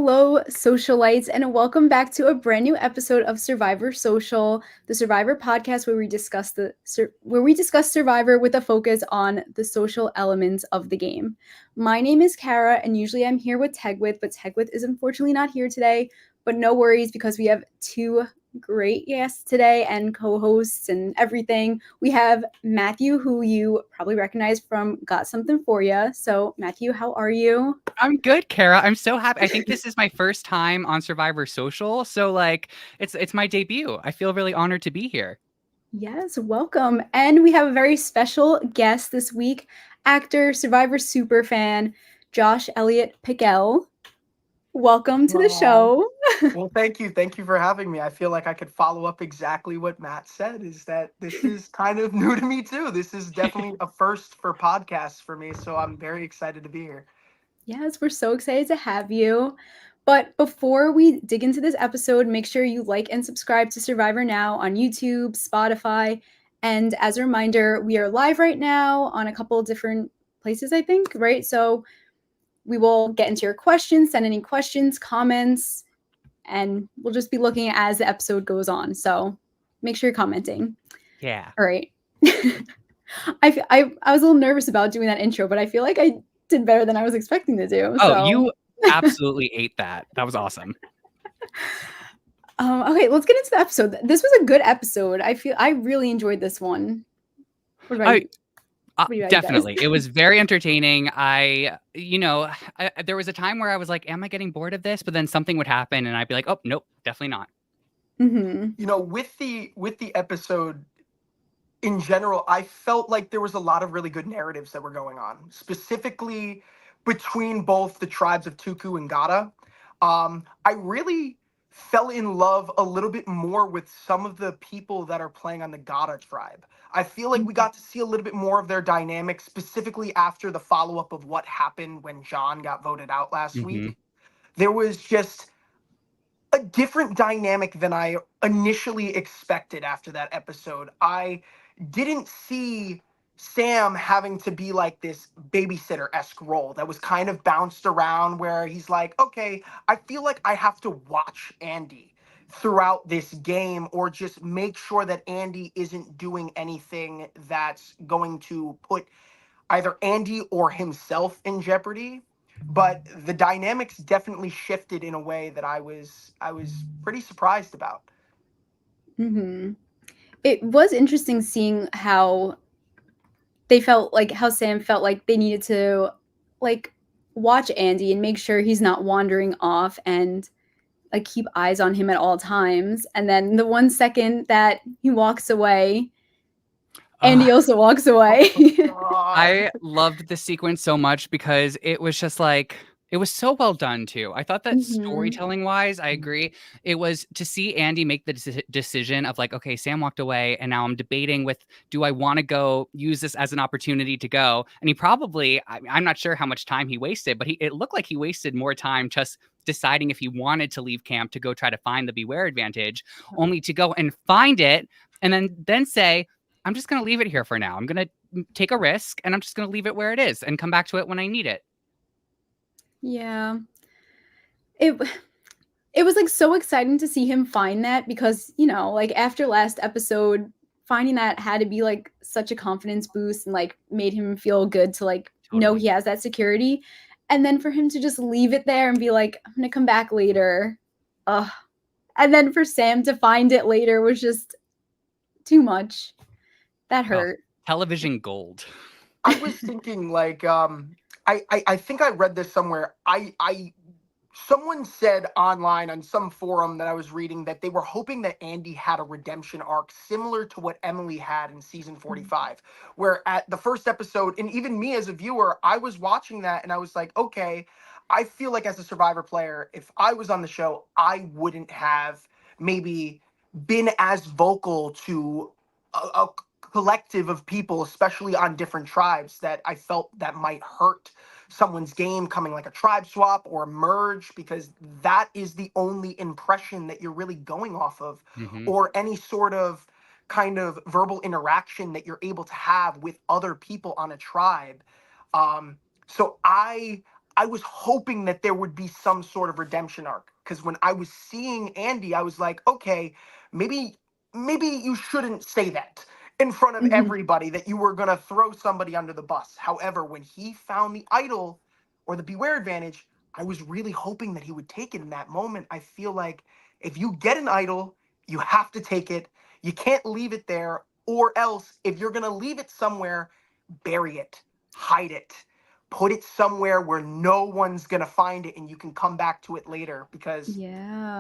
Hello, socialites, and welcome back to a brand new episode of Survivor Social, the Survivor podcast where we discuss Survivor with a focus on the social elements of the game. My name is Kara, and usually I'm here with Tegwith, but Tegwith is unfortunately not here today. But no worries because we have two great guests today and co-hosts and everything. We have Matthew, who you probably recognize from Got Something For Ya. So, Matthew, how are you? I'm good, Kara. I'm so happy. I think this is my first time on Survivor Social, so it's my debut. I feel really honored to be here. Yes, welcome. And we have a very special guest this week, actor, Survivor superfan, Josh Elliot Pickel. Welcome to the Aw. show. Well, thank you. Thank you for having me. I feel like I could follow up exactly what Matt said, is that this is kind of new to me too. This is definitely a first for podcasts for me, so I'm very excited to be here. Yes, we're so excited to have you. But before we dig into this episode, make sure you like and subscribe to Survivor Now on YouTube, Spotify, and as a reminder, we are live right now on a couple of different places, I think, right? So we will get into your questions, send any questions, comments, and we'll just be looking as the episode goes on. So make sure you're commenting. Yeah. All right. I was a little nervous about doing that intro, but I feel like I did better than I was expecting to do. Oh, So. you absolutely ate that. That was awesome. Okay, let's get into the episode. This was a good episode. I really enjoyed this one. What about you? What about you guys? Definitely. It was very entertaining. There was a time where I was like, am I getting bored of this? But then something would happen and I'd be like, oh, nope, definitely not. Mm-hmm. With the episode in general, I felt like there was a lot of really good narratives that were going on, specifically between both the tribes of Tuku and Gata. I really fell in love a little bit more with some of the people that are playing on the Gata tribe. I feel like we got to see a little bit more of their dynamic, specifically after the follow-up of what happened when John got voted out last Mm-hmm. week. There was just a different dynamic than I initially expected after that episode. I didn't see Sam having to be like this babysitter-esque role that was kind of bounced around where he's like, okay, I feel like I have to watch Andy throughout this game or just make sure that Andy isn't doing anything that's going to put either Andy or himself in jeopardy. But the dynamics definitely shifted in a way that I was pretty surprised about. Mm-hmm. It was interesting seeing how they felt like how Sam felt like they needed to like watch Andy and make sure he's not wandering off and like keep eyes on him at all times. And then the 1 second that he walks away, Andy also walks away. I loved the sequence so much because it was just like, it was so well done too. I thought that storytelling wise, I agree. It was to see Andy make the decision of like, okay, Sam walked away and now I'm debating with, do I want to go use this as an opportunity to go? And he probably, I'm not sure how much time he wasted, but it looked like he wasted more time just deciding if he wanted to leave camp to go try to find the beware advantage, only to go and find it and then say, I'm just going to leave it here for now. I'm going to take a risk and I'm just going to leave it where it is and come back to it when I need it. Yeah. It was like so exciting to see him find that because, you know, like after last episode, finding that had to be like such a confidence boost and like made him feel good to like know he has that security. And then for him to just leave it there and be like, I'm going to come back later. And then for Sam to find it later was just too much. That hurt. Television gold. I was thinking like I think I read this somewhere. Someone said online on some forum that I was reading that they were hoping that Andy had a redemption arc similar to what Emily had in season 45, where at the first episode, and even me as a viewer, I was watching that and I was like, okay, I feel like as a Survivor player, if I was on the show, I wouldn't have maybe been as vocal to a collective of people, especially on different tribes, that I felt that might hurt someone's game coming like a tribe swap or a merge, because that is the only impression that you're really going off of, or any sort of kind of verbal interaction that you're able to have with other people on a tribe. So I I was hoping that there would be some sort of redemption arc, because when I was seeing Andy, I was like, okay, maybe you shouldn't say that in front of everybody, that you were going to throw somebody under the bus. However, when he found the idol or the beware advantage, I was really hoping that he would take it in that moment. I feel like if you get an idol, you have to take it. You can't leave it there, or else if you're going to leave it somewhere, bury it, hide it, put it somewhere where no one's going to find it and you can come back to it later, because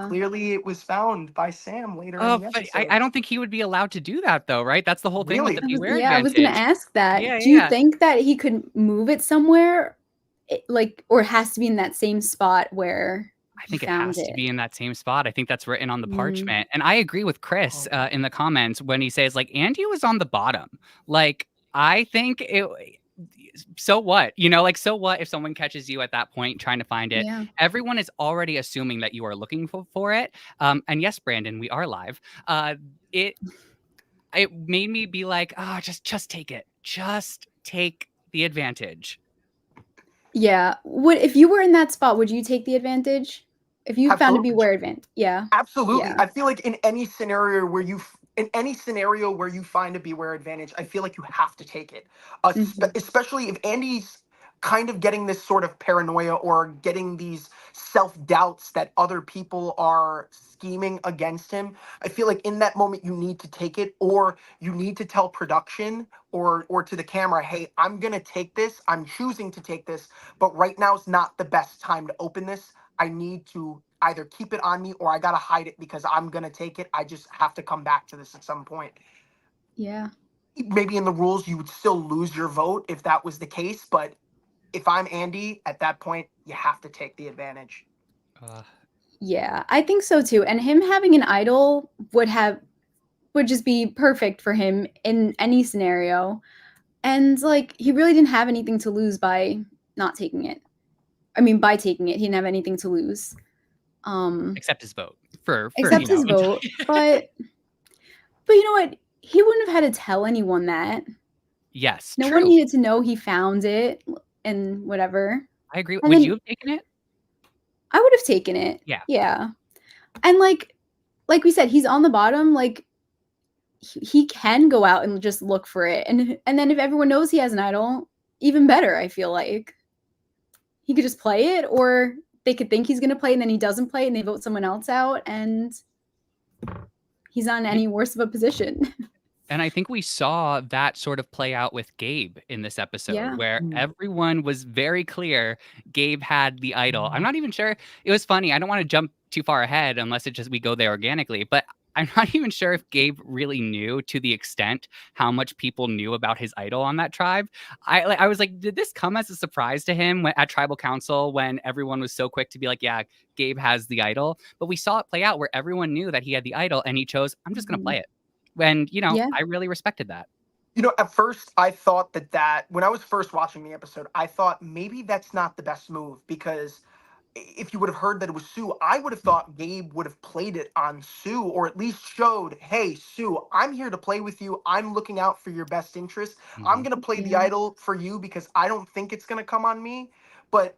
clearly it was found by Sam later in the But episode. I don't think he would be allowed to do that, though, right? That's the whole thing with Really? the beware I was going to advantage. ask that. Yeah, Do you yeah. think that he could move it somewhere, or it has to be in that same spot where I he think it found has to be in that same spot. I think that's written on the parchment. And I agree with Chris Oh. in the comments when he says, like, Andy was on the bottom. Like, I think it. So what? You know, like, so what if someone catches you at that point trying to find it? Yeah. Everyone is already assuming that you are looking for it. And yes, Brandon, we are live. It made me be like, just take it. Just take the advantage. Yeah. If you were in that spot, would you take the advantage? If you found a Absolutely. beware advantage? Yeah. Absolutely. Yeah. I feel like in any scenario where you find a beware advantage, I feel like you have to take it. Especially if Andy's kind of getting this sort of paranoia or getting these self-doubts that other people are scheming against him. I feel like in that moment you need to take it, or you need to tell production or to the camera, hey, I'm going to take this. I'm choosing to take this, but right now is not the best time to open this. I need to either keep it on me, or I got to hide it because I'm going to take it. I just have to come back to this at some point. Yeah. Maybe in the rules you would still lose your vote if that was the case, but if I'm Andy at that point, you have to take the advantage. Yeah, I think so too. And him having an idol would just be perfect for him in any scenario. And like, he really didn't have anything to lose by not taking it. I mean, by taking it, he didn't have anything to lose. Except his vote. For Except his vote. But you know what? He wouldn't have had to tell anyone that. Yes, No true. one needed to know he found it and whatever. I agree. And Would then you have taken it? I would have taken it. Yeah. Yeah. And like we said, he's on the bottom. Like, he can go out and just look for it, and then if everyone knows he has an idol, even better. I feel like he could just play it, or they could think he's going to play and then he doesn't play and they vote someone else out, and he's not in any worse of a position. And I think we saw that sort of play out with Gabe in this episode, where everyone was very clear Gabe had the idol. I'm not even sure. It was funny. I don't want to jump too far ahead unless we go there organically, but I'm not even sure if Gabe really knew to the extent how much people knew about his idol on that tribe. I was like, did this come as a surprise to him at tribal council when everyone was so quick to be like, yeah, Gabe has the idol? But we saw it play out where everyone knew that he had the idol and he chose, I'm just going to play it. When, I really respected that. At first I thought that when I was first watching the episode, I thought maybe that's not the best move, because if you would have heard that it was Sue, I would have thought Gabe would have played it on Sue, or at least showed, hey, Sue, I'm here to play with you. I'm looking out for your best interest. I'm going to play the idol for you because I don't think it's going to come on me. But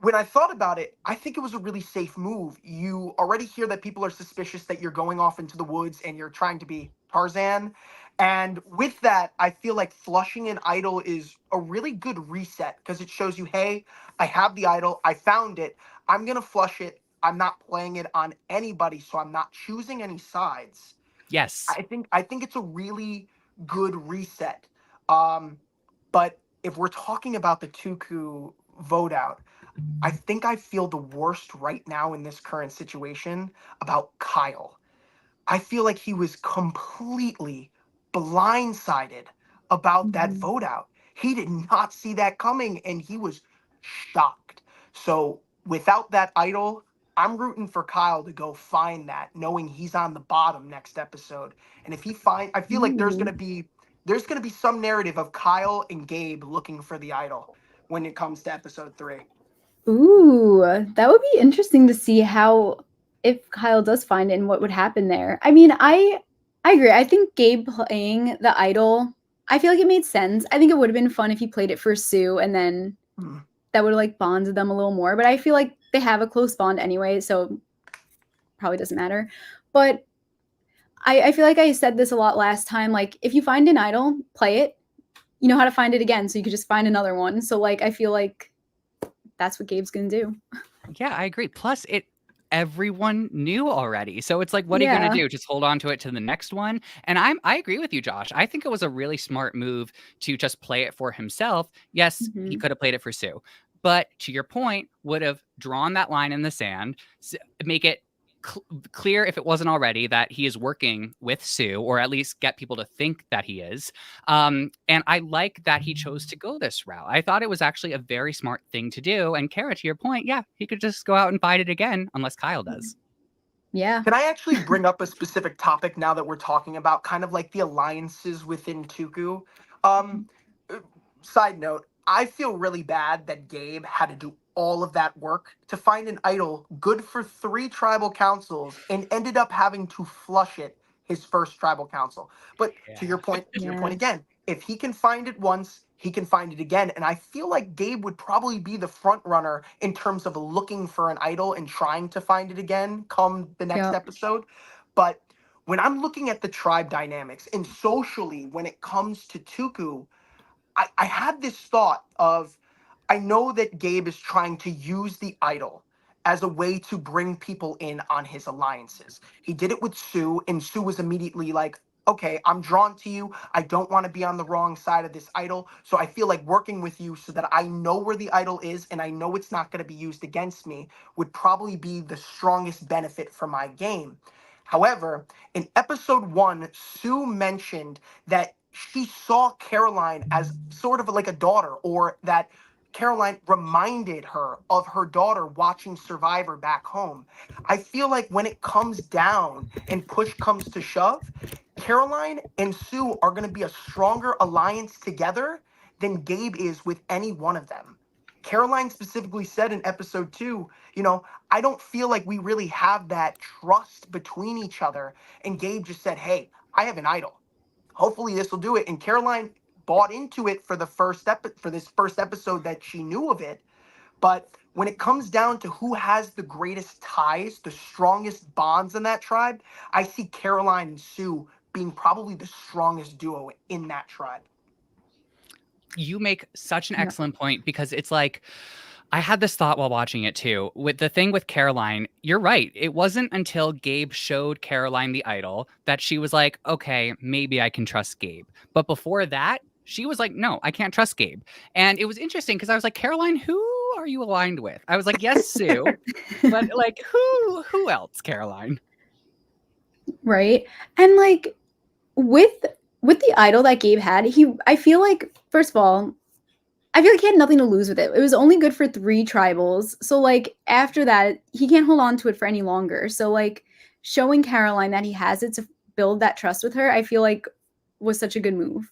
when I thought about it, I think it was a really safe move. You already hear that people are suspicious that you're going off into the woods and you're trying to be Tarzan. And with that, I feel like flushing an idol is a really good reset, because it shows you, hey, I have the idol. I found it. I'm going to flush it. I'm not playing it on anybody, so I'm not choosing any sides. Yes. I think it's a really good reset. But if we're talking about the Tuku vote out, I think I feel the worst right now in this current situation about Kyle. I feel like he was completely blindsided about that vote out. He did not see that coming and he was shocked. So without that idol, I'm rooting for Kyle to go find that, knowing he's on the bottom next episode. And if he I feel like there's gonna be some narrative of Kyle and Gabe looking for the idol when it comes to episode 3. Ooh, that would be interesting to see if Kyle does find it and what would happen there. I mean, I agree. I think Gabe playing the idol, I feel like it made sense. I think it would have been fun if he played it for Sue and then that would like bond them a little more. But I feel like they have a close bond anyway, so probably doesn't matter. But I feel like I said this a lot last time. Like, if you find an idol, play it. You know how to find it again, so you could just find another one. So like, I feel like that's what Gabe's gonna do. Yeah, I agree. Plus, everyone knew already. So it's like, what are you gonna do? Just hold on to it to the next one? And I agree with you, Josh. I think it was a really smart move to just play it for himself. Yes, he could have played it for Sue. But to your point, would have drawn that line in the sand, make it clear, if it wasn't already, that he is working with Sue, or at least get people to think that he is. And I like that he chose to go this route. I thought it was actually a very smart thing to do. And Kara, to your point, yeah, he could just go out and fight it again, unless Kyle does. Yeah. Can I actually bring up a specific topic now that we're talking about kind of like the alliances within Tuku? Side note, I feel really bad that Gabe had to do all of that work to find an idol good for 3 tribal councils and ended up having to flush it his first tribal council. But to your point again, if he can find it once, he can find it again. And I feel like Gabe would probably be the front runner in terms of looking for an idol and trying to find it again come the next episode. But when I'm looking at the tribe dynamics and socially, when it comes to Tuku, I had this thought of, I know that Gabe is trying to use the idol as a way to bring people in on his alliances. He did it with Sue, and Sue was immediately like, okay, I'm drawn to you. I don't want to be on the wrong side of this idol. So I feel like working with you so that I know where the idol is and I know it's not going to be used against me would probably be the strongest benefit for my game. However, in episode 1, Sue mentioned that she saw Caroline as sort of like a daughter, or that Caroline reminded her of her daughter watching Survivor back home. I feel like when it comes down and push comes to shove, Caroline and Sue are going to be a stronger alliance together than Gabe is with any one of them. Caroline specifically said in episode 2, I don't feel like we really have that trust between each other. And Gabe just said, hey, I have an idol. Hopefully this will do it. And Caroline bought into it for this first episode that she knew of it. But when it comes down to who has the greatest ties, the strongest bonds in that tribe, I see Caroline and Sue being probably the strongest duo in that tribe. You make such an excellent point, because it's like, I had this thought while watching it too. With the thing with Caroline, you're right. It wasn't until Gabe showed Caroline the idol that she was like, okay, maybe I can trust Gabe. But before that, she was like, no, I can't trust Gabe. And it was interesting because I was like, Caroline, who are you aligned with? I was like, yes, Sue, but like, who else, Caroline? Right. And like, with the idol that Gabe had, I feel like, first of all, I feel like he had nothing to lose with it. It was only good for 3 tribals. So like, after that, he can't hold on to it for any longer. So like, showing Caroline that he has it to build that trust with her, I feel like was such a good move.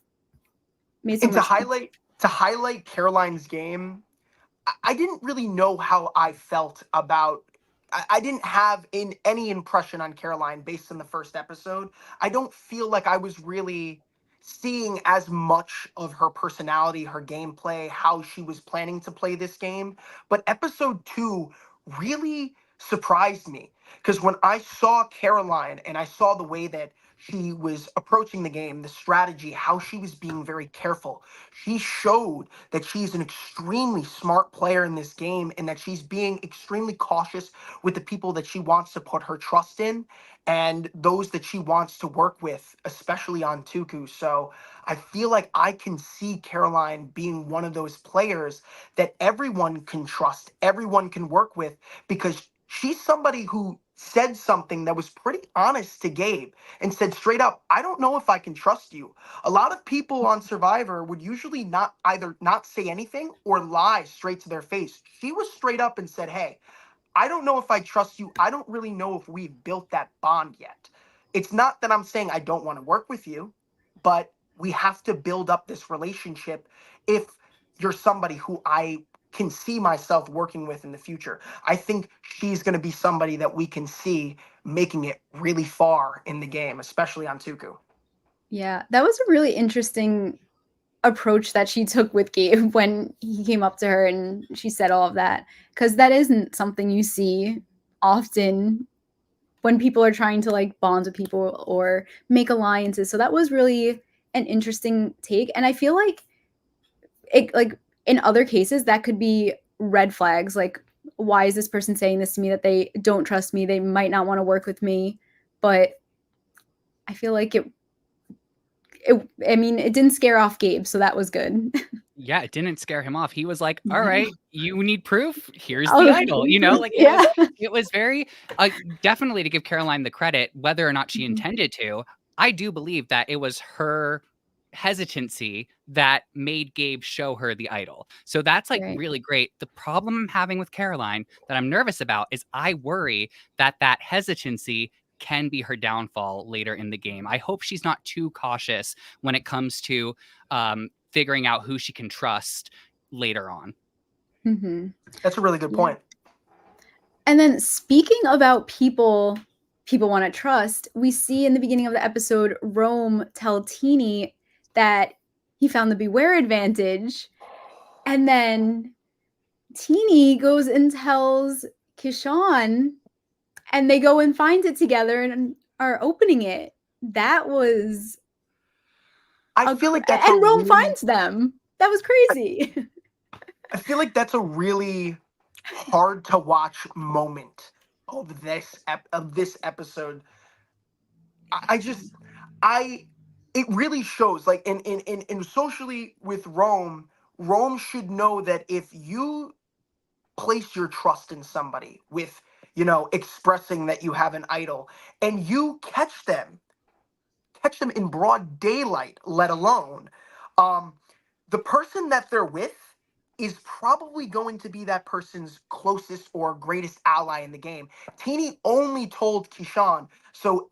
And to highlight Caroline's game, I didn't really know how I felt about. I didn't have any impression on Caroline based on the first episode. I don't feel like I was really seeing as much of her personality, her gameplay, how she was planning to play this game. But episode 2 really surprised me, because when I saw Caroline and I saw the way that she was approaching the game, the strategy, how she was being very careful, she showed that she's an extremely smart player in this game, and that she's being extremely cautious with the people that she wants to put her trust in and those that she wants to work with, especially on Tuku. So I feel like I can see Caroline being one of those players that everyone can trust, everyone can work with, because she's somebody who said something that was pretty honest to Gabe and said straight up, I don't know if I can trust you. A lot of people on Survivor would usually either not say anything or lie straight to their face. She was straight up and said, hey, I don't know if I trust you. I don't really know if we've built that bond yet. It's not that I'm saying I don't want to work with you, but we have to build up this relationship if you're somebody who I can see myself working with in the future. I think she's going to be somebody that we can see making it really far in the game, especially on Tuku. Yeah, that was a really interesting approach that she took with Gabe when he came up to her and she said all of that, because that isn't something you see often when people are trying to like bond with people or make alliances. So that was really an interesting take, and I feel like it, like in other cases that could be red flags, like why is this person saying this to me, that they don't trust me, they might not want to work with me. But I feel like I mean, it didn't scare off Gabe, so that was good. Yeah, it didn't scare him off. He was like, "All right, you need proof. Here's Oh, the idol." You know, like yeah. it was very definitely, to give Caroline the credit, whether or not she intended to. I do believe that it was her hesitancy that made Gabe show her the idol. So that's like Right. really great. The problem I'm having with Caroline that I'm nervous about is I worry that that hesitancy can be her downfall later in the game. I hope she's not too cautious when it comes to figuring out who she can trust later on. That's a really good point. And then speaking about people want to trust, we see in the beginning of the episode Rome tell Teeny that he found the beware advantage, and then Teeny goes and tells Kishan, and they go and find it together and are opening it. That was I feel like that's and Rome finds them. That was crazy. I feel like that's a really hard to watch moment of this episode. It really shows, like, in socially with Rome should know that if you place your trust in somebody with, expressing that you have an idol, and you catch them in broad daylight, let alone the person that they're with is probably going to be that person's closest or greatest ally in the game. Teeny only told Kishan. So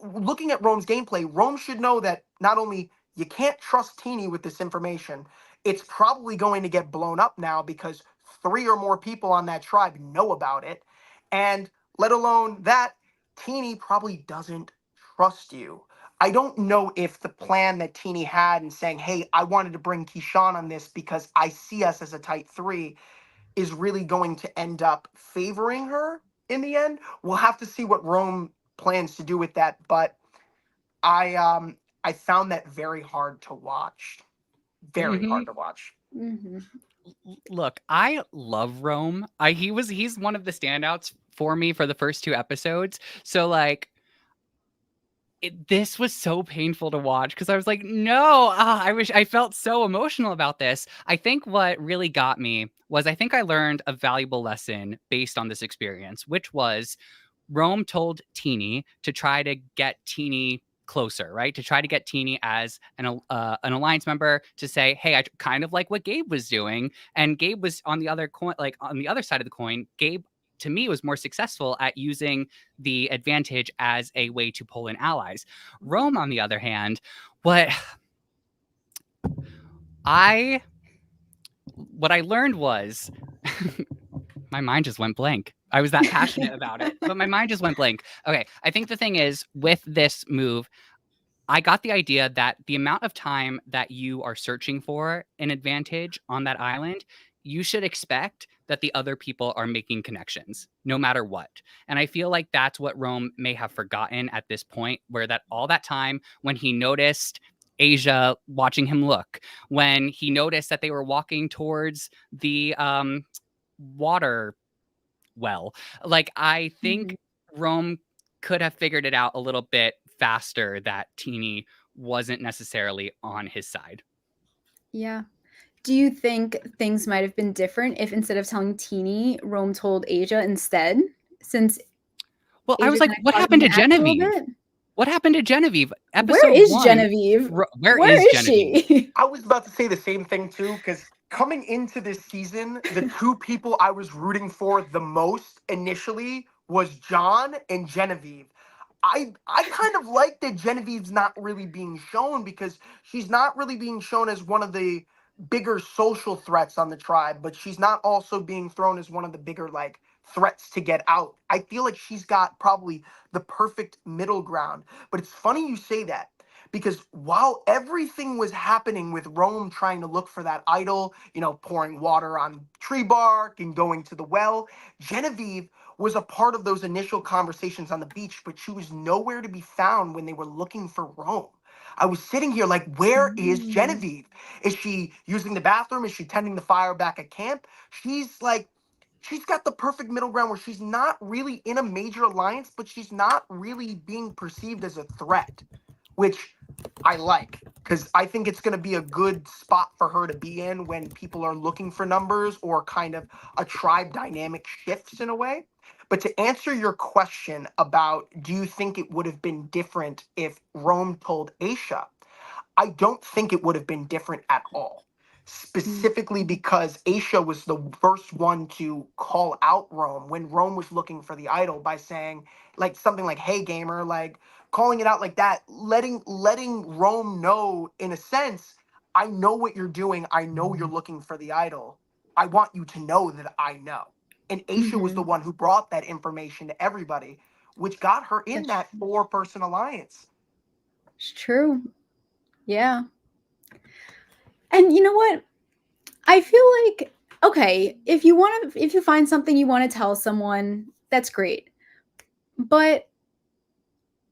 looking at Rome's gameplay, Rome should know that not only you can't trust Teeny with this information, it's probably going to get blown up now because 3 or more people on that tribe know about it. And let alone that, Teeny probably doesn't trust you. I don't know if the plan that Teeny had in saying, hey, I wanted to bring Keyshawn on this because I see us as a tight 3, is really going to end up favoring her in the end. We'll have to see what Rome plans to do with that, but I found that very hard to watch. Very hard to watch. Look, I love Rome. He's one of the standouts for me for the first 2 episodes. So like this was so painful to watch because I was like, no, I felt so emotional about this. I think what really got me was I think I learned a valuable lesson based on this experience, which was Rome told Teeny to try to get Teeny closer, right? To try to get Teeny as an alliance member, to say, hey, I kind of like what Gabe was doing. And Gabe was on the other coin, like on the other side of the coin. Gabe, to me, was more successful at using the advantage as a way to pull in allies. Rome, on the other hand, what I learned was my mind just went blank. I was that passionate about it, but my mind just went blank. Okay, I think the thing is, with this move, I got the idea that the amount of time that you are searching for an advantage on that island, you should expect that the other people are making connections, no matter what. And I feel like that's what Rome may have forgotten at this point, where that all that time when he noticed Asia watching him look, when he noticed that they were walking towards the water well, like, I think Rome could have figured it out a little bit faster that Teeny wasn't necessarily on his side. Yeah. Do you think things might have been different if instead of telling Teeny, Rome told Asia instead? Since Well, I Asia was like, kinda what caught happened him to back a little Genevieve? bit? What happened to Genevieve? Where Episode is 1, Genevieve? where Where is is Genevieve? she? I was about to say the same thing too, because coming into this season, the 2 people I was rooting for the most initially was John and Genevieve. I kind of like that Genevieve's not really being shown, because she's not really being shown as one of the bigger social threats on the tribe, but she's not also being thrown as one of the bigger, like, threats to get out. I feel like she's got probably the perfect middle ground. But it's funny you say that, because while everything was happening with Rome trying to look for that idol, pouring water on tree bark and going to the well, Genevieve was a part of those initial conversations on the beach, but she was nowhere to be found when they were looking for Rome. I was sitting here like, where is Genevieve? Is she using the bathroom? Is she tending the fire back at camp? She's got the perfect middle ground where she's not really in a major alliance, but she's not really being perceived as a threat, which I like, because I think it's going to be a good spot for her to be in when people are looking for numbers or kind of a tribe dynamic shifts in a way. But to answer your question about, do you think it would have been different if Rome told Aisha? I don't think it would have been different at all. Specifically because Aisha was the first one to call out Rome when Rome was looking for the idol by saying like something like, "Hey gamer," like calling it out like that, letting Rome know in a sense, I know what you're doing. I know you're looking for the idol. I want you to know that I know. And Aisha was the one who brought that information to everybody, which got her in that 4-person alliance. It's true. Yeah. And you know what? I feel like, okay, if you find something you want to tell someone, that's great. But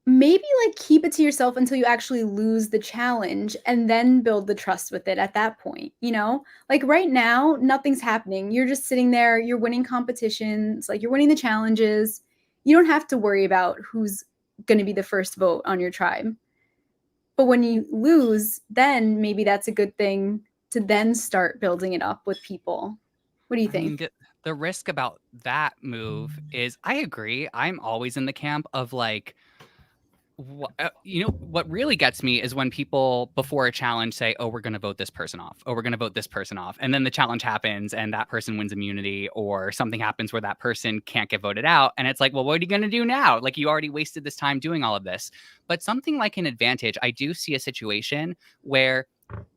maybe like keep it to yourself until you actually lose the challenge and then build the trust with it at that point, you know? Like right now, nothing's happening. You're just sitting there, you're winning competitions, like you're winning the challenges. You don't have to worry about who's going to be the first vote on your tribe. But when you lose, then maybe that's a good thing to then start building it up with people. What do you think? mean, the risk about that move is, I agree. I'm always in the camp of like, what really gets me is when people before a challenge say, "Oh, we're going to vote this person off. Oh, we're going to vote this person off," and then the challenge happens and that person wins immunity, or something happens where that person can't get voted out, and it's like, well, what are you going to do now? Like, you already wasted this time doing all of this. But something like an advantage, I do see a situation where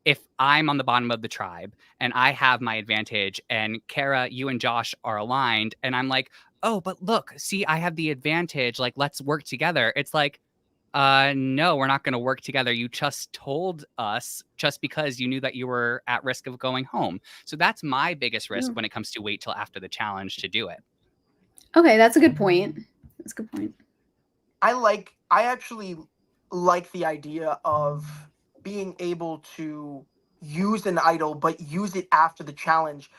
if I'm on the bottom of the tribe and I have my advantage, and Kara, you and Josh are aligned, and I'm like, "Oh, but look, see, I have the advantage. Like, let's work together." It's like, no, we're not going to work together. You just told us just because you knew that you were at risk of going home. So that's my biggest risk when it comes to wait till after the challenge to do it. Okay, that's a good point. That's a good point. I actually like the idea of being able to use an idol, but use it after the challenge.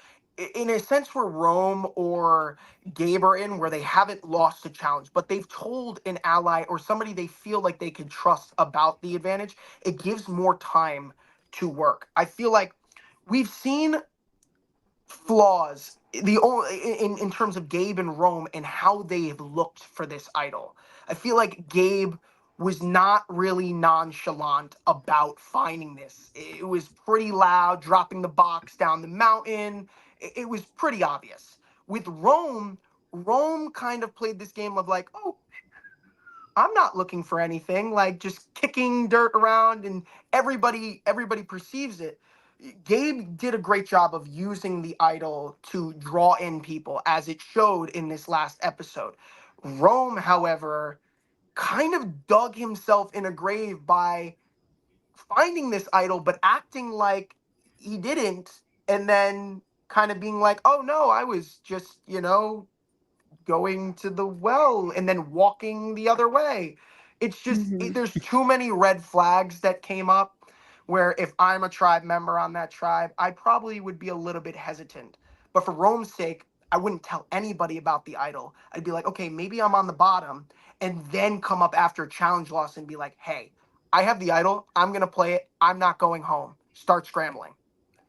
In a sense where Rome or Gabe are in, where they haven't lost the challenge, but they've told an ally or somebody they feel like they can trust about the advantage, it gives more time to work. I feel like we've seen flaws in terms of Gabe and Rome and how they have looked for this idol. I feel like Gabe was not really nonchalant about finding this. It was pretty loud, dropping the box down the mountain. It was pretty obvious. With Rome, Rome kind of played this game of like, oh, I'm not looking for anything, like just kicking dirt around and everybody perceives it. Gabe did a great job of using the idol to draw in people, as it showed in this last episode. Rome, however, kind of dug himself in a grave by finding this idol, but acting like he didn't, and then kind of being like, oh no, I was just, going to the well and then walking the other way. It's just there's too many red flags that came up where if I'm a tribe member on that tribe, I probably would be a little bit hesitant. But for Rome's sake, I wouldn't tell anybody about the idol. I'd be like, okay, maybe I'm on the bottom, and then come up after a challenge loss and be like, hey, I have the idol. I'm going to play it. I'm not going home. Start scrambling.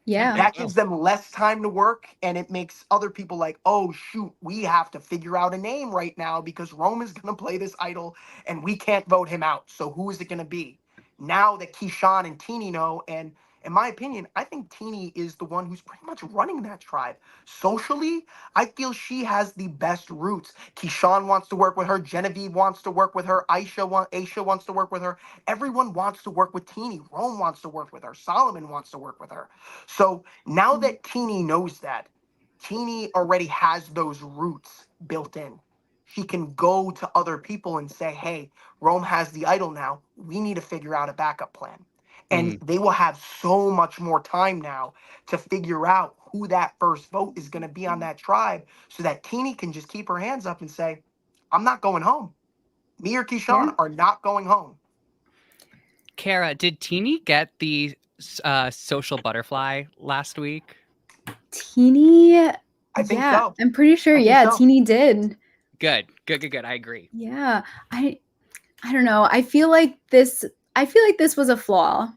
Yeah. That gives them less time to work, and it makes other people like, oh shoot, we have to figure out a name right now because Rome is going to play this idol and we can't vote him out. So who is it going to be? Now that Keyshawn and Teeny know, and in my opinion, I think Teeny is the one who's pretty much running that tribe. Socially, I feel she has the best roots. Keyshawn wants to work with her. Genevieve wants to work with her. Aisha wants to work with her. Everyone wants to work with Teeny. Rome wants to work with her. Solomon wants to work with her. So now that Teeny knows that, Teeny already has those roots built in. she can go to other people and say, hey, Rome has the idol now. We need to figure out a backup plan. And Mm. they will have so much more time now to figure out who that first vote is going to be on that tribe, so that Teeny can just keep her hands up and say, I'm not going home. Me or Yeah. Keyshawn are not going home. Kara, did Teeny get the social butterfly last week? Teeny, I think yeah, so. I'm pretty sure. I think Yeah, so. Teeny did. Good. I agree. Yeah, I don't know. I feel like this was a flaw.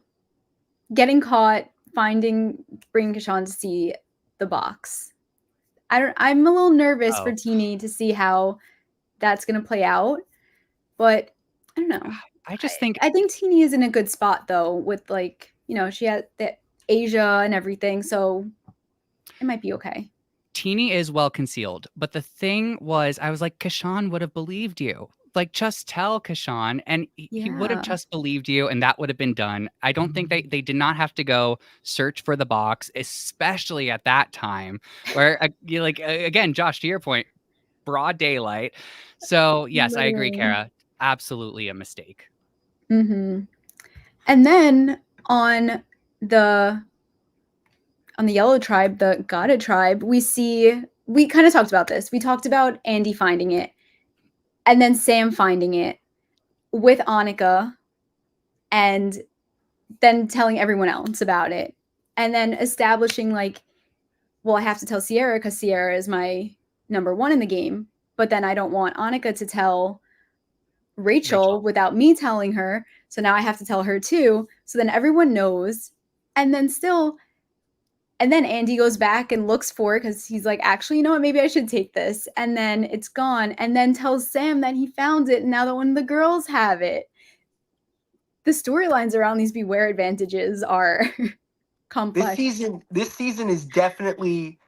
Getting caught, bringing Kashawn to see the box. I'm a little nervous for Oh. Teeny to see how that's gonna play out, but I don't know. I just think I think Teeny is in a good spot though, with like, you know, she had the Asia and everything, so it might be okay. Teeny is well concealed, but the thing was, I was like, Kashawn would have believed you. Like, just tell Kashawn, and he would have Yeah. just believed you, and that would have been done. I don't think they did not have to go search for the box, especially at that time, where you like again, Josh, to your point, broad daylight. So yes, I agree, Literally. Kara. Absolutely a mistake. Mm-hmm. And then on the yellow tribe, the Gada tribe, we kind of talked about this. We talked about Andy finding it, and then Sam finding it with Annika, and then telling everyone else about it, and then establishing like, well, I have to tell Sierra because Sierra is my number one in the game, but then I don't want Annika to tell Rachel without me telling her, so now I have to tell her too, so then everyone knows, and then Andy goes back and looks for it because he's like, actually, you know what? Maybe I should take this. And then it's gone. And then tells Sam that he found it. And now that one of the girls have it. The storylines around these Beware advantages are complex. This season is definitely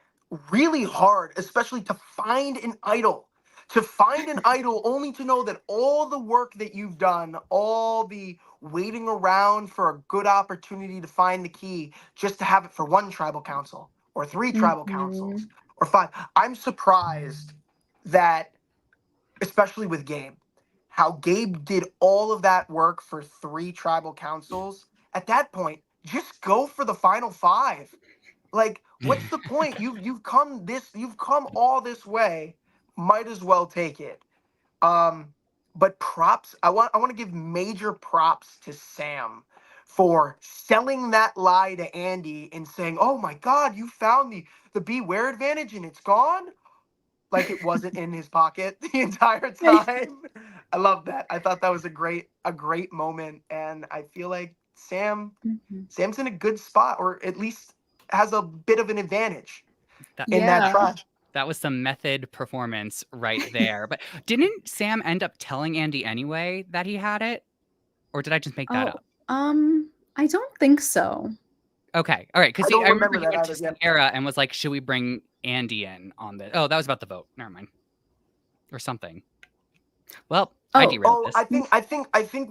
really hard, especially to find an idol. To find an idol only to know that all the work that you've done, all the waiting around for a good opportunity to find the key, just to have it for one tribal council or three tribal councils or five. I'm surprised that, especially with Gabe, how Gabe did all of that work for three tribal councils. At that point, just go for the final five. Like, what's the point? You've come all this way. Might as well take it. But props. I want to give major props to Sam for selling that lie to Andy and saying, "Oh my God, you found the beware advantage and it's gone." Like it wasn't in his pocket the entire time. I love that. I thought that was a great moment, and I feel like Sam's in a good spot, or at least has a bit of an advantage in that tribe. That was some method performance right there. But didn't Sam end up telling Andy anyway that he had it? Or did I just make that up? I don't think so. Okay. All right. Because I don't I remember remember he that went to either. Sierra and was like, should we bring Andy in on this? Oh, that was about the vote. Never mind. Or something. Well, I derailed this. I think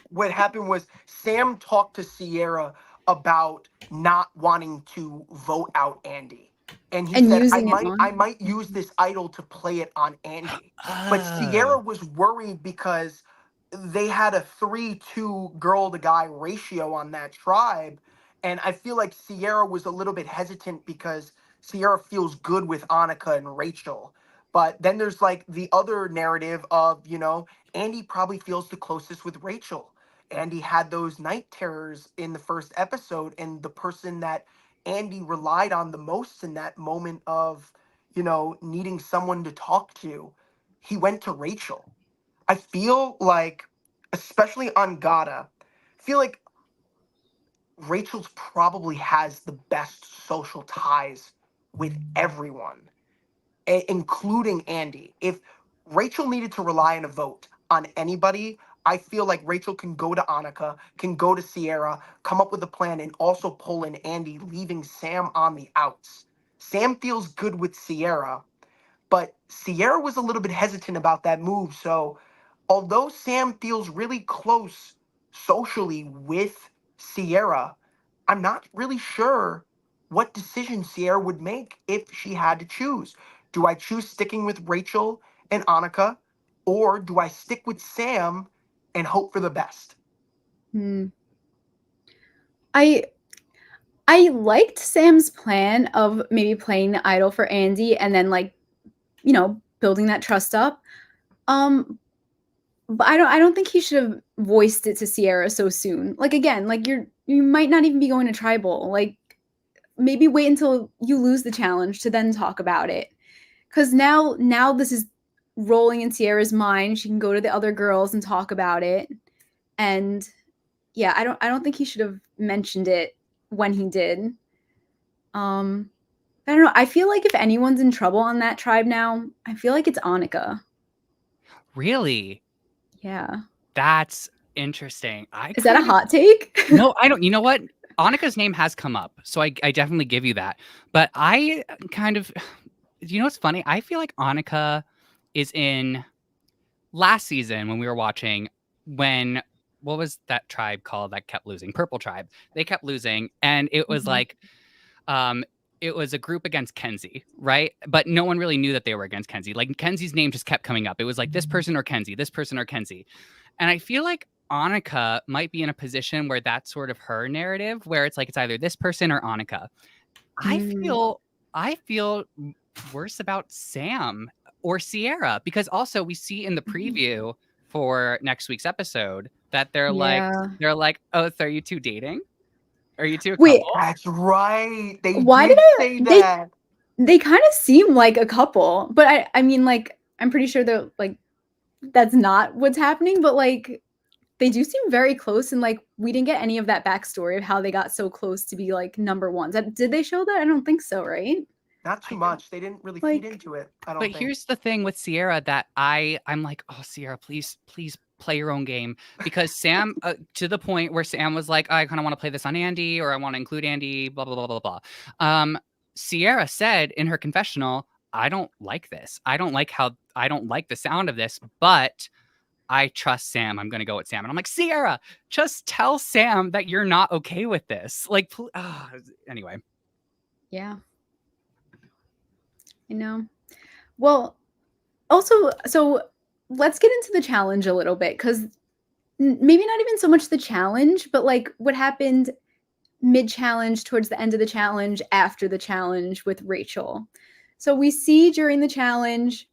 what happened was Sam talked to Sierra about not wanting to vote out Andy. And he said, using it I might use this idol to play it on Andy. But Sierra was worried because they had a 3-2 girl to guy ratio on that tribe. And I feel like Sierra was a little bit hesitant because Sierra feels good with Annika and Rachel. But then there's like the other narrative of, Andy probably feels the closest with Rachel. Andy had those night terrors in the first episode, and the person that Andy relied on the most in that moment of, needing someone to talk to, he went to Rachel. I feel like, especially on Gada, I feel like Rachel's probably has the best social ties with everyone, including Andy. If Rachel needed to rely on a vote on anybody, I feel like Rachel can go to Annika, can go to Sierra, come up with a plan, and also pull in Andy, leaving Sam on the outs. Sam feels good with Sierra, but Sierra was a little bit hesitant about that move. So although Sam feels really close socially with Sierra, I'm not really sure what decision Sierra would make if she had to choose. Do I choose sticking with Rachel and Annika, or do I stick with Sam and hope for the best? I I liked Sam's plan of maybe playing the idol for Andy and then like, building that trust up. But I don't think he should have voiced it to Sierra so soon. Like again, like you might not even be going to tribal. Like maybe wait until you lose the challenge to then talk about it. Cuz now this is rolling in Sierra's mind. She can go to the other girls and talk about it. And yeah, I don't think he should have mentioned it when he did. Um I don't know. I feel like if anyone's in trouble on that tribe now, I feel like it's Annika. Really? Yeah. That's interesting. Is that a hot take? No, I don't. You know what? Annika's name has come up, so I definitely give you that. But I kind of, you know what's funny? I feel like Annika is in last season when we were watching when what was that tribe called that kept losing? Purple tribe. They kept losing, and it was like um it was a group against Kenzie, right? But no one really knew that they were against Kenzie. Like Kenzie's name just kept coming up. It was like this person or Kenzie, this person or Kenzie. And I feel like Annika might be in a position where that's sort of her narrative, where it's like it's either this person or Annika. I feel worse about Sam or Sierra because also we see in the preview for next week's episode that they're like, oh, so are you two dating? Are you two a Wait, couple? That's right. They why did did say that. they kind of seem like a couple, but I mean like I'm pretty sure they're like that's not what's happening, but like they do seem very close and like we didn't get any of that backstory of how they got so close to be like number ones. Did they show that? I don't think so, right? Not too much. They didn't really feed Like into it, I don't But think. here's the thing with Sierra that I'm like, oh, Sierra, please play your own game because Sam to the point where Sam was like, I kind of want to play this on Andy or I want to include Andy, blah blah blah blah blah. Sierra said in her confessional, I don't like this. I don't like the sound of this, but I trust Sam. I'm going to go with Sam. And I'm like, Sierra, just tell Sam that you're not okay with this. Like, anyway. Yeah. Well, also, so let's get into the challenge a little bit because maybe not even so much the challenge, but like what happened mid challenge, towards the end of the challenge, after the challenge with Rachel. So we see during the challenge,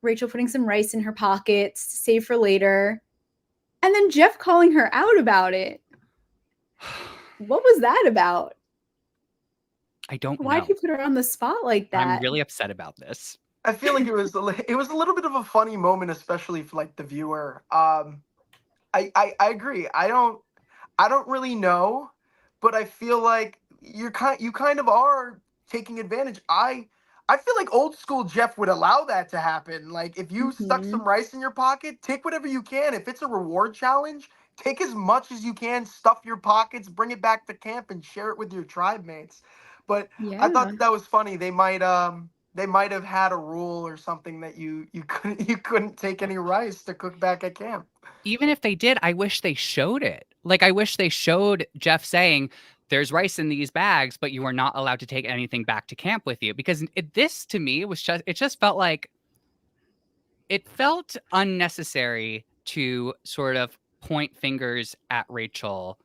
Rachel putting some rice in her pockets to save for later, and then Jeff calling her out about it. What was that about? I don't know. Why'd you put her on the spot like that? I'm really upset about this. I feel like it was a little bit of a funny moment, especially for like the viewer. I agree. I don't really know, but I feel like you kind of are taking advantage. I feel like old school Jeff would allow that to happen. Like if you stuck some rice in your pocket, take whatever you can. If it's a reward challenge, take as much as you can, stuff your pockets, bring it back to camp and share it with your tribe mates. But I thought that was funny. They might have had a rule or something that you couldn't take any rice to cook back at camp. Even if they did, I wish they showed it. Like I wish they showed Jeff saying there's rice in these bags, but you are not allowed to take anything back to camp with you because this to me was just felt like it felt unnecessary to sort of point fingers at Rachel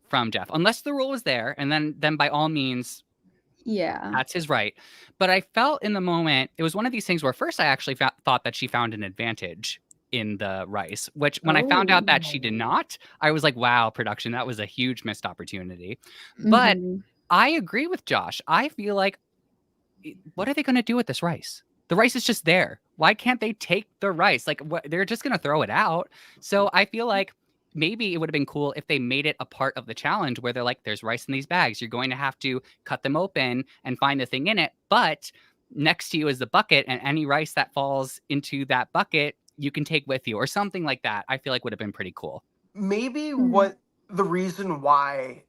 from Jeff, unless the rule was there, and then by all means, that's his right. But I felt in the moment it was one of these things where first I actually thought that she found an advantage in the rice, which when I found out that she did not, I was like, wow, production, that was a huge missed opportunity. But I agree with Josh. I feel like, what are they going to do with this rice? The rice is just there. Why can't they take the rice? Like, they're just going to throw it out. So I feel like maybe it would have been cool if they made it a part of the challenge where they're like, there's rice in these bags. You're going to have to cut them open and find the thing in it. But next to you is the bucket, and any rice that falls into that bucket, you can take with you or something like that. I feel like would have been pretty cool. Maybe what the reason why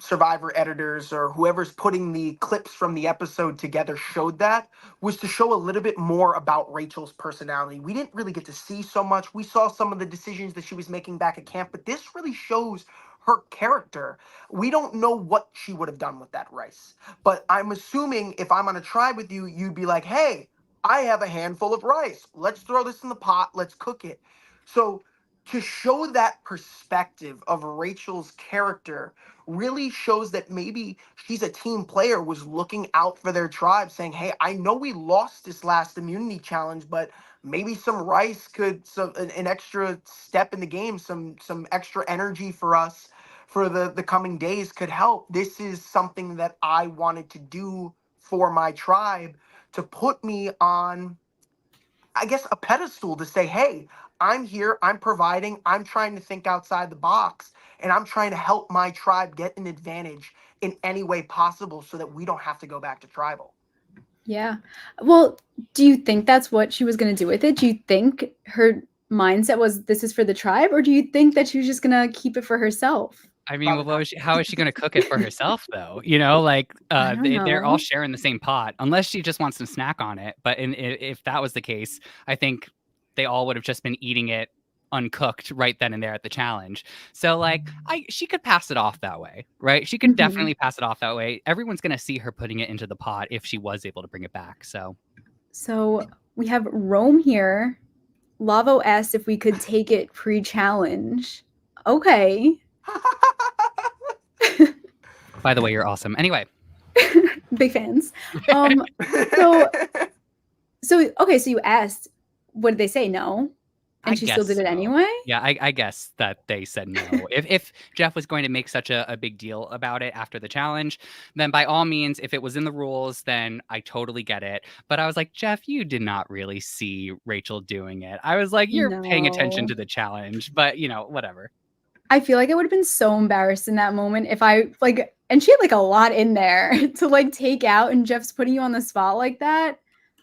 Survivor editors or whoever's putting the clips from the episode together showed that was to show a little bit more about Rachel's personality. We didn't really get to see so much. We saw some of the decisions that she was making back at camp, but this really shows her character. We don't know what she would have done with that rice, but I'm assuming if I'm on a tribe with you, you'd be like, hey, I have a handful of rice. Let's throw this in the pot. Let's cook it. So to show that perspective of Rachel's character really shows that maybe she's a team player, was looking out for their tribe, saying, hey, I know we lost this last immunity challenge, but maybe some rice could, an extra step in the game, some extra energy for us for the coming days could help. This is something that I wanted to do for my tribe, to put me on, I guess, a pedestal, to say, hey, I'm here, I'm providing, I'm trying to think outside the box, and I'm trying to help my tribe get an advantage in any way possible so that we don't have to go back to tribal. Yeah. Well, do you think that's what she was going to do with it? Do you think her mindset was, this is for the tribe? Or do you think that she was just going to keep it for herself? I mean, well, how is she going to cook it for herself, though? You know, like I don't they're all know. sharing the same pot, unless she just wants to snack on it. But if that was the case, I think they all would have just been eating it uncooked right then and there at the challenge. So like, she could pass it off that way, right? She could definitely pass it off that way. Everyone's going to see her putting it into the pot if she was able to bring it back. So we have Rome here. Lavo asked if we could take it pre-challenge. Okay. By the way, you're awesome. Anyway. Big fans. So okay, so you asked, what did they say? No? And she still did it anyway? Yeah, I guess that they said no. If Jeff was going to make such a big deal about it after the challenge, then by all means, if it was in the rules, then I totally get it. But I was like, Jeff, you did not really see Rachel doing it. I was like, you're paying attention to the challenge, but whatever. I feel like I would have been so embarrassed in that moment if I and she had like a lot in there to like take out, and Jeff's putting you on the spot like that.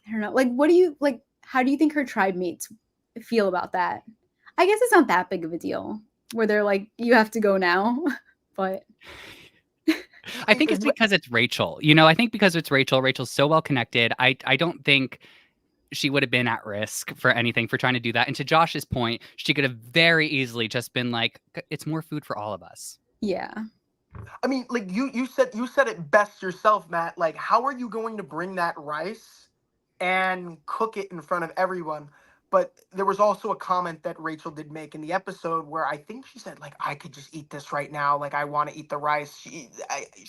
I don't know. Like, what do you like? How do you think her tribe mates feel about that? I guess it's not that big of a deal where they're like, you have to go now, but I think it's because it's Rachel. I think because it's Rachel. Rachel's so well connected. I don't think she would have been at risk for anything for trying to do that. And to Josh's point, she could have very easily just been like, it's more food for all of us. Yeah. I mean, like you said it best yourself, Matt. Like, how are you going to bring that rice and cook it in front of everyone? But there was also a comment that Rachel did make in the episode where I think she said, like, I could just eat this right now. Like, I want to eat the rice. She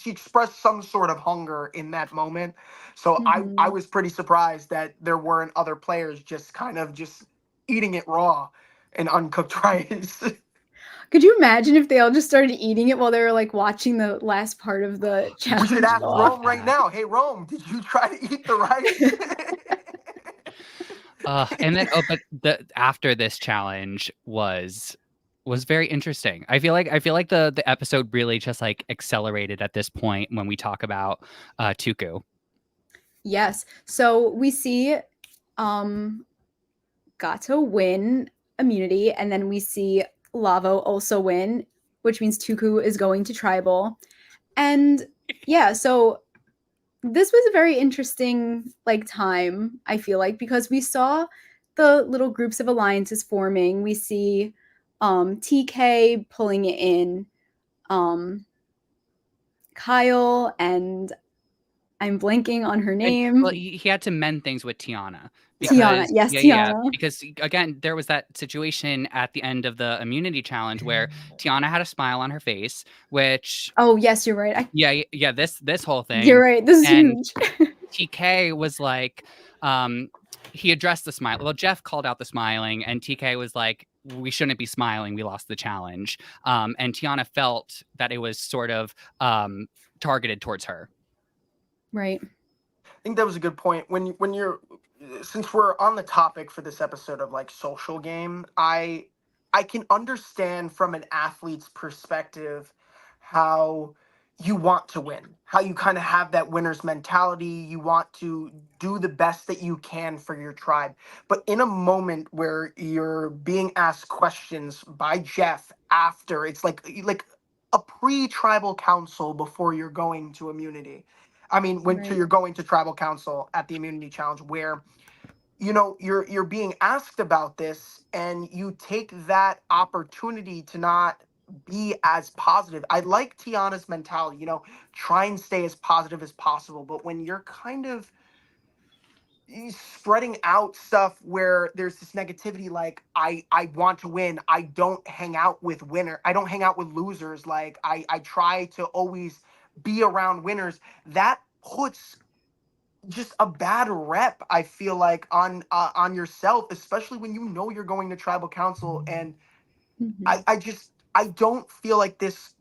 expressed some sort of hunger in that moment. So I was pretty surprised that there weren't other players just kind of just eating it raw and uncooked rice. Could you imagine if they all just started eating it while they were like watching the last part of the challenge? We should ask Rome right now. Hey, Rome, did you try to eat the rice? And then, but after this challenge was very interesting. I feel like the episode really just like accelerated at this point when we talk about Tuku. Yes. So we see Gato win immunity, and then we see Lavo also win, which means Tuku is going to tribal. And yeah, so this was a very interesting time, I feel like, because we saw the little groups of alliances forming. We see TK pulling it in, Kyle, and I'm blanking on her name. Well, he had to mend things with Tiana. Tiana, yes, Tiana. Yeah, because again, there was that situation at the end of the immunity challenge where Tiana had a smile on her face, which oh yes, you're right. Yeah, this whole thing. You're right. This is huge. TK was like, he addressed the smile. Well, Jeff called out the smiling, and TK was like, we shouldn't be smiling. We lost the challenge. And Tiana felt that it was sort of targeted towards her. Right. I think that was a good point. When you're, since we're on the topic for this episode of like social game, I can understand from an athlete's perspective how you want to win, how you kind of have that winner's mentality. You want to do the best that you can for your tribe. But in a moment where you're being asked questions by Jeff after, it's like a pre-tribal council before you're going to immunity. I mean, you're going to tribal council at the immunity challenge, where you're being asked about this, and you take that opportunity to not be as positive. I like Tiana's mentality, try and stay as positive as possible. But when you're kind of spreading out stuff where there's this negativity, like I want to win, I don't hang out with I don't hang out with losers, like I try to always be around winners. That puts just a bad rep, I feel like, on yourself, especially when you know you're going to tribal council. And I don't feel like this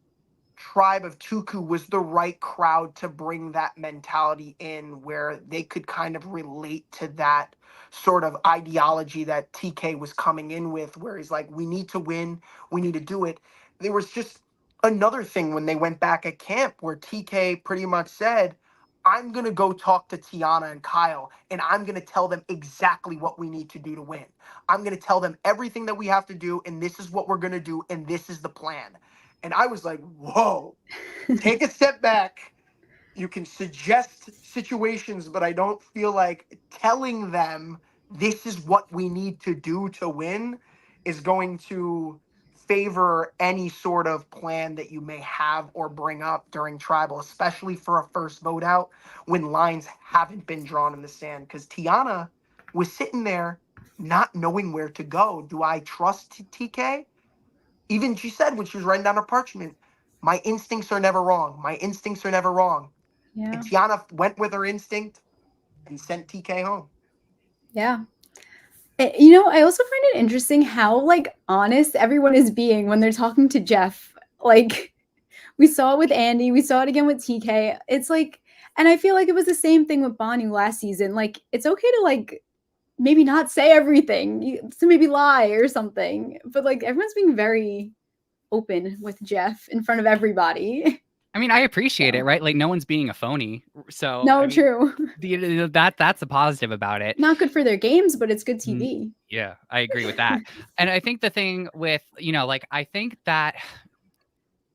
tribe of Tuku was the right crowd to bring that mentality in, where they could kind of relate to that sort of ideology that TK was coming in with, where he's like, we need to win, we need to do it. There was just another thing when they went back at camp where TK pretty much said, I'm going to go talk to Tiana and Kyle, and I'm going to tell them exactly what we need to do to win. I'm going to tell them everything that we have to do, and this is what we're going to do, and this is the plan. And I was like, whoa, take a step back. You can suggest situations, but I don't feel like telling them this is what we need to do to win is going to favor any sort of plan that you may have or bring up during tribal, especially for a first vote out when lines haven't been drawn in the sand. Because Tiana was sitting there not knowing where to go. Do I trust TK? Even she said when she was writing down her parchment, my instincts are never wrong. My instincts are never wrong. Yeah. And Tiana went with her instinct and sent TK home. Yeah. You know, I also find it interesting how, like, honest everyone is being when they're talking to Jeff. Like, we saw it with Andy, we saw it again with TK. It's like, and I feel like it was the same thing with Banu last season. Like, it's okay to, like, maybe not say everything, to maybe lie or something. But, like, everyone's being very open with Jeff in front of everybody. I mean, I appreciate it, right? Like, no one's being a phony. So, No, I mean, true. that's a positive about it. Not good for their games, but it's good TV. Yeah, I agree with that. And I think the thing with, like, I think that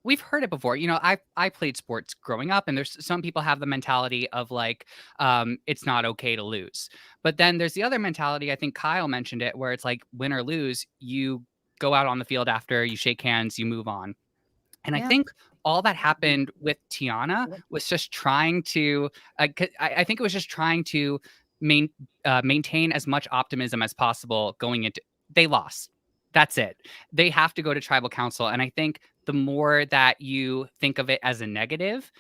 we've heard it before. I played sports growing up, and there's some people have the mentality of like, it's not okay to lose. But then there's the other mentality. I think Kyle mentioned it, where it's like, win or lose, you go out on the field after, you shake hands, you move on. And I Yeah. think all that happened with Tiana was just trying to, I think it was just trying to maintain as much optimism as possible going into, they lost. That's it. They have to go to tribal council. And I think the more that you think of it as a negative,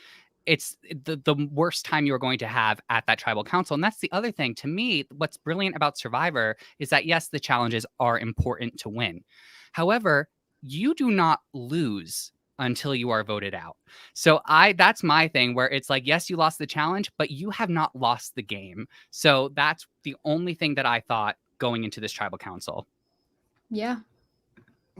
it's the worst time you're going to have at that tribal council. And that's the other thing. To me, what's brilliant about Survivor is that, yes, the challenges are important to win. However, you do not lose until you are voted out. So that's my thing, where it's like, yes, you lost the challenge, but you have not lost the game. So that's the only thing that I thought going into this tribal council. Yeah.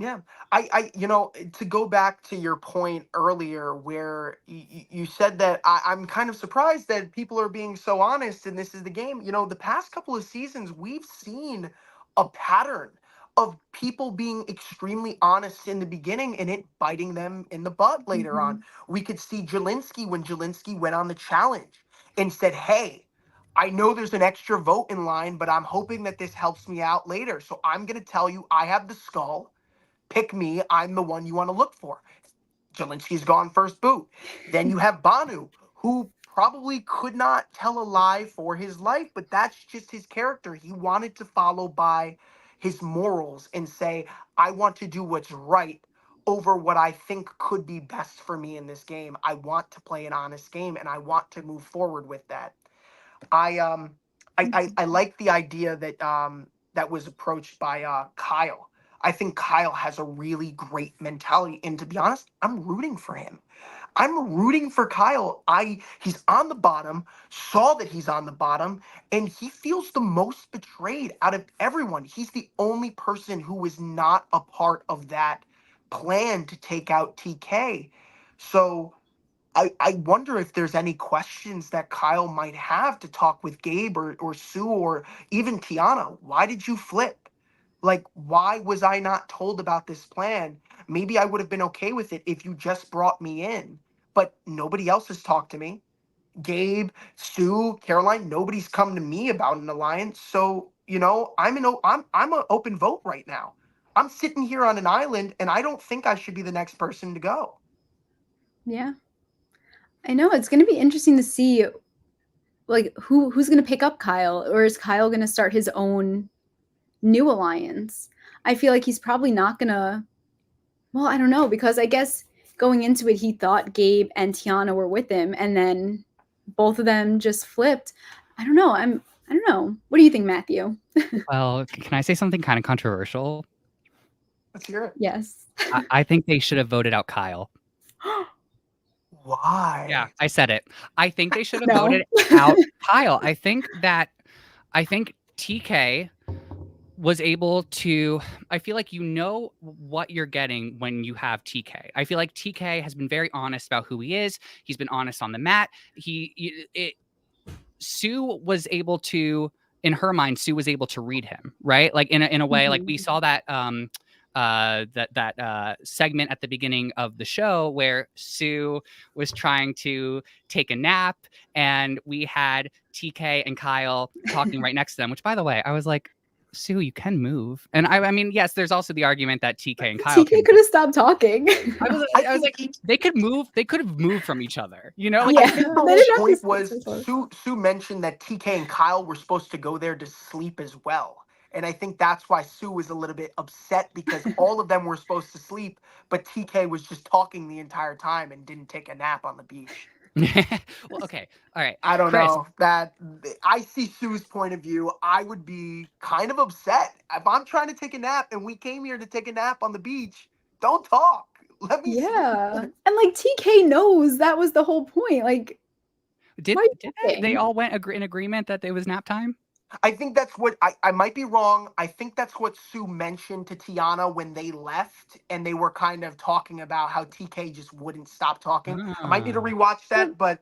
Yeah, to go back to your point earlier, where you said that I'm kind of surprised that people are being so honest and this is the game. The past couple of seasons, we've seen a pattern of people being extremely honest in the beginning and it biting them in the butt later on. We could see Jelinski when Jelinski went on the challenge and said, hey, I know there's an extra vote in line, but I'm hoping that this helps me out later. So I'm going to tell you, I have the skull. Pick me. I'm the one you want to look for. Jelinski's gone first boot. Then you have Banu, who probably could not tell a lie for his life, but that's just his character. He wanted to follow by his morals and say, I want to do what's right over what I think could be best for me in this game. I want to play an honest game and I want to move forward with that. I like the idea that that was approached by Kyle. I think Kyle has a really great mentality, and to be honest, I'm rooting for him. I'm rooting for Kyle. He's on the bottom, saw that he's on the bottom, and he feels the most betrayed out of everyone. He's the only person who was not a part of that plan to take out TK. So I wonder if there's any questions that Kyle might have to talk with Gabe or Sue or even Tiana. Why did you flip? Like, why was I not told about this plan? Maybe I would have been okay with it if you just brought me in. But nobody else has talked to me. Gabe, Sue, Caroline, nobody's come to me about an alliance. So, I'm an open vote right now. I'm sitting here on an island and I don't think I should be the next person to go. Yeah. I know it's going to be interesting to see like who's going to pick up Kyle, or is Kyle going to start his own new alliance? I feel like he's probably not going to. Well, I don't know, because I guess going into it, he thought Gabe and Tiana were with him, and then both of them just flipped. I don't know. I don't know. What do you think, Matthew? Well, can I say something kind of controversial? Let's hear it. Yes. I think they should have voted out Kyle. Why? Yeah, I said it. I think they should have No. voted out Kyle. I think TK was able to. I feel like you know what you're getting when you have TK. I feel like TK has been very honest about who he is. He's been honest on the mat. Sue was able to, in her mind, Sue was able to read him, right? Like in a way, like we saw that segment at the beginning of the show where Sue was trying to take a nap, and we had TK and Kyle talking right next to them. Which, by the way, I was like, Sue, you can move. And I mean, yes, there's also the argument that TK and Kyle TK could have stopped talking. I was like, they could move. They could have moved from each other. You know, like, Yeah. I think the They whole didn't have point to was stay so close. Sue mentioned that TK and Kyle were supposed to go there to sleep as well. And I think that's why Sue was a little bit upset, because all of them were supposed to sleep, but TK was just talking the entire time and didn't take a nap on the beach. well, okay, all right. I don't Chris, know. That I see Sue's point of view. I would be kind of upset if I'm trying to take a nap and we came here to take a nap on the beach. Don't talk. Let me Yeah. sleep. And like TK knows that was the whole point. Like, did why are you they talking? all went in agreement that it was nap time? I think that's what I might be wrong. I think that's what Sue mentioned to Tiana when they left, and they were kind of talking about how TK just wouldn't stop talking. I might need to rewatch that, but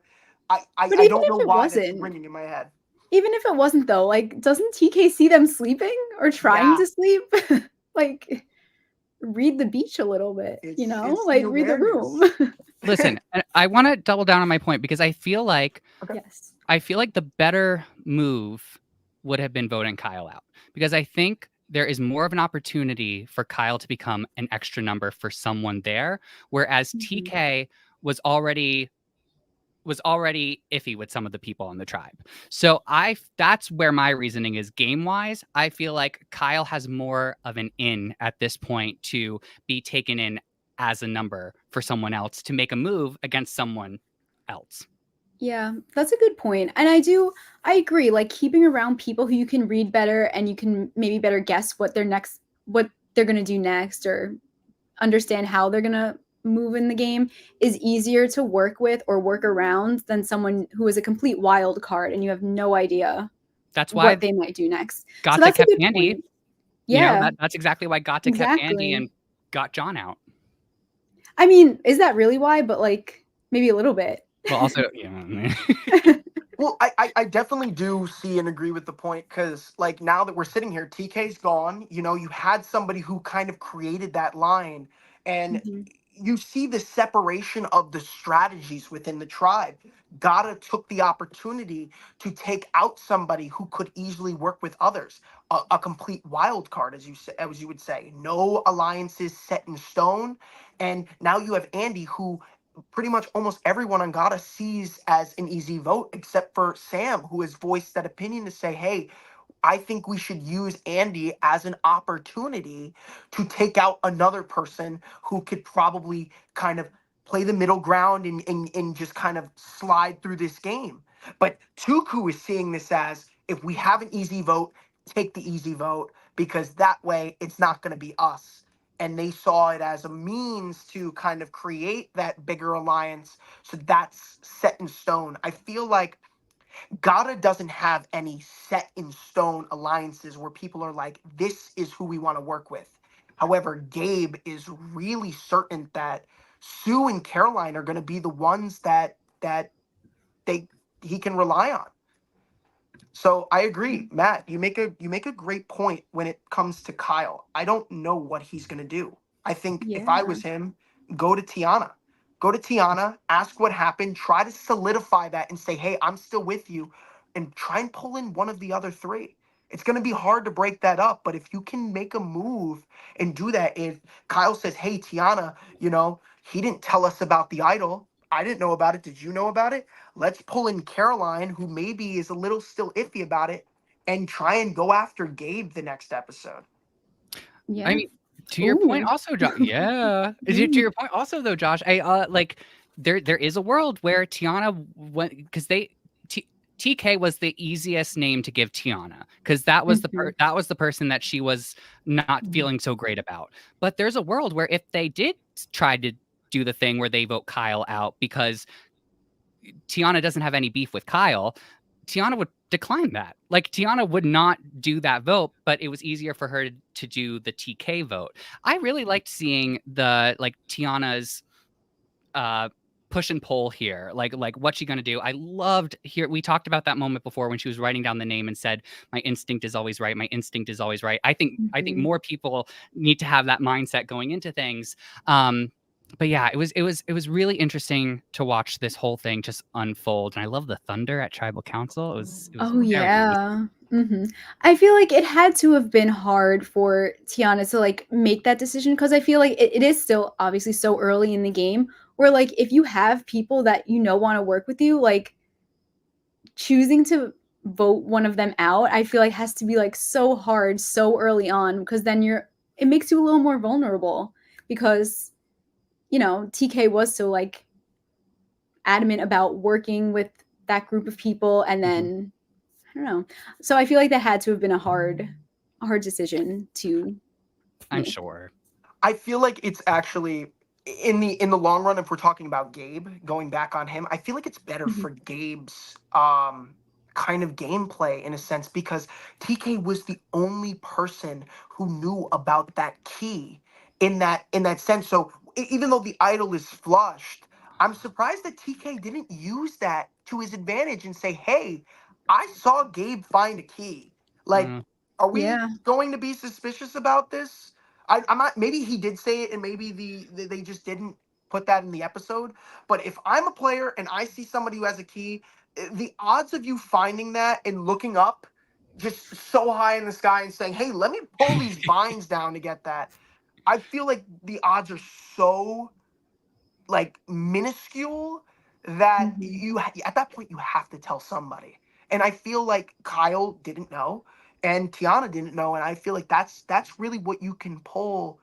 I even don't if know it why that's wasn't, ringing in my head. even if it wasn't though, like, doesn't TK see them sleeping or trying Yeah. to sleep? Like, read the beach a little bit, It's you know? it's Like, the read the room. awareness. Listen, I want to double down on my point because I feel like Yes. the better move would have been voting Kyle out, because I think there is more of an opportunity for Kyle to become an extra number for someone there, whereas Mhm. TK was already iffy with some of the people on the tribe. So that's where my reasoning is game wise. I feel like Kyle has more of an in at this point to be taken in as a number for someone else to make a move against someone else. Yeah, that's a good point. And I agree, like keeping around people who you can read better and you can maybe better guess what they're going to do next, or understand how they're going to move in the game, is easier to work with or work around than someone who is a complete wild card and you have no idea That's why what they might do next. So Gata that's a kept good Andy. point. You know, Yeah, that's exactly why Gata kept Andy exactly. and got John out. I mean, is that really why? But like maybe a little bit. Well, also, yeah. Well, I definitely do see and agree with the point, because like now that we're sitting here, TK's gone. You know, you had somebody who kind of created that line, and Mhm. you see the separation of the strategies within the tribe. Gata took the opportunity to take out somebody who could easily work with others, a complete wild card, as you would say. No alliances set in stone, and now you have Andy, who pretty much almost everyone on Gata sees as an easy vote, except for Sam, who has voiced that opinion to say, hey, I think we should use Andy as an opportunity to take out another person who could probably kind of play the middle ground and just kind of slide through this game. But Tuku is seeing this as, if we have an easy vote, take the easy vote, because that way it's not going to be us. And they saw it as a means to kind of create that bigger alliance. So that's set in stone. I feel like Gata doesn't have any set in stone alliances where people are like, this is who we want to work with. However, Gabe is really certain that Sue and Caroline are going to be the ones that he can rely on. So I agree, Matt. You make a great point when it comes to Kyle. I don't know what he's gonna do. I think if I Yeah. was him, go to Tiana. Go to Tiana, ask what happened, try to solidify that and say, hey, I'm still with you, and try and pull in one of the other three. It's gonna be hard to break that up, but if you can make a move and do that, if Kyle says, hey, Tiana, he didn't tell us about the idol. I didn't know about it. Did you know about it? let's pull in Caroline, who maybe is a little still iffy about it, and try and go after Gabe the next episode. Yeah. I mean, to your point also, Josh. Yeah. To your point also though, Josh, I like there is a world where Tiana went because TK was the easiest name to give Tiana because that was that was the person that she was not feeling so great about. But there's a world where if they did try to do the thing where they vote Kyle out because Tiana doesn't have any beef with Kyle, Tiana would decline that. Like Tiana would not do that vote, but it was easier for her to do the TK vote. I really liked seeing the like Tiana's push and pull here. Like what's she gonna do? I loved here. We talked about that moment before when she was writing down the name and said, "My instinct is always right. My instinct is always right." I think more people need to have that mindset going into things. But yeah, it was really interesting to watch this whole thing just unfold. And I love the thunder at tribal council. It was Oh very nice. yeah. I feel like it had to have been hard for Tiana to like make that decision because I feel like it is still obviously so early in the game where like if you have people that you know want to work with you, like choosing to vote one of them out, I feel like has to be like so hard so early on because then it makes you a little more vulnerable because you know, TK was so like adamant about working with that group of people and then I don't know. So I feel like that had to have been a hard decision to I'm make. sure. I feel like it's actually in the long run, if we're talking about Gabe, going back on him, I feel like it's better for Gabe's kind of gameplay in a sense because TK was the only person who knew about that key in that sense. So even though the idol is flushed, I'm surprised that TK didn't use that to his advantage and say, "Hey, I saw Gabe find a key." Like, are we Yeah. going to be suspicious about this? I'm not. Maybe he did say it, and maybe they just didn't put that in the episode. But if I'm a player and I see somebody who has a key, the odds of you finding that and looking up just so high in the sky and saying, "Hey, let me pull these vines down to get that," I feel like the odds are so like minuscule that you at that point you have to tell somebody. And I feel like Kyle didn't know and Tiana didn't know, and I feel like that's really what you can pull.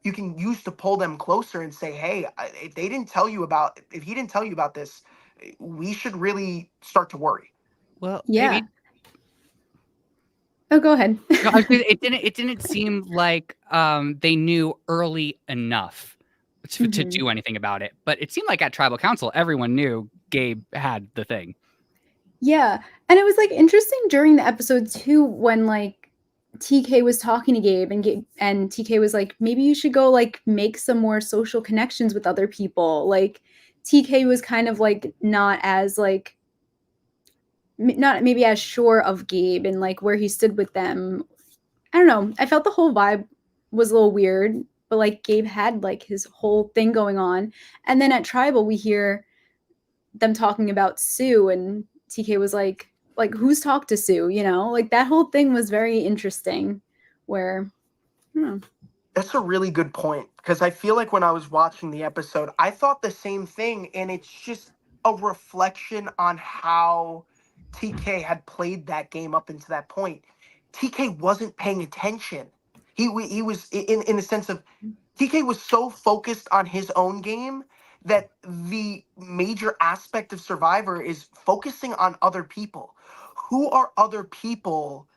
You can use to pull them closer and say, "Hey, if they didn't tell you about, if he didn't tell you about this, we should really start to worry." Well, Yeah. Oh, go ahead. No, it didn't seem like they knew early enough to do anything about it. But it seemed like at tribal council, everyone knew Gabe had the thing. Yeah. And it was like interesting during the episode too when like TK was talking to Gabe and TK was like, maybe you should go like make some more social connections with other people. Like TK was kind of like not as like not maybe as sure of Gabe and like where he stood with them. I don't know. I felt the whole vibe was a little weird, but like Gabe had like his whole thing going on. And then at Tribal we hear them talking about Sue and TK was like who's talked to Sue, you know? Like that whole thing was very interesting where That's a really good point because I feel like when I was watching the episode, I thought the same thing, and it's just a reflection on how TK had played that game up into that point. TK wasn't paying attention. He was in the sense of TK was so focused on his own game that the major aspect of Survivor is focusing on other people. Who are other people,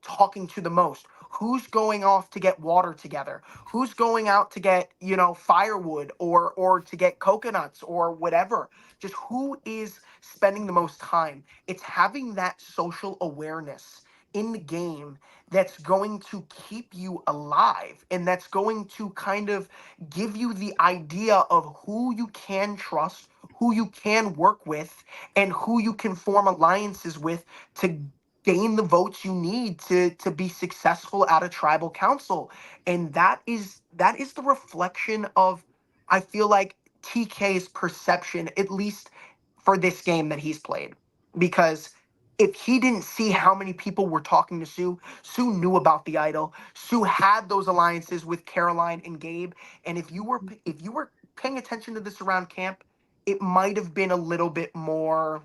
talking to the most? Who's going off to get water together? Who's going out to get, firewood or to get coconuts or whatever? Just who is spending the most time? It's having that social awareness in the game that's going to keep you alive and that's going to kind of give you the idea of who you can trust, who you can work with, and who you can form alliances with to gain the votes you need to be successful at a tribal council. And that is the reflection of, I feel like, TK's perception, at least for this game that he's played. Because if he didn't see how many people were talking to Sue, Sue knew about the idol. Sue had those alliances with Caroline and Gabe. And if you were paying attention to this around camp, it might have been a little bit more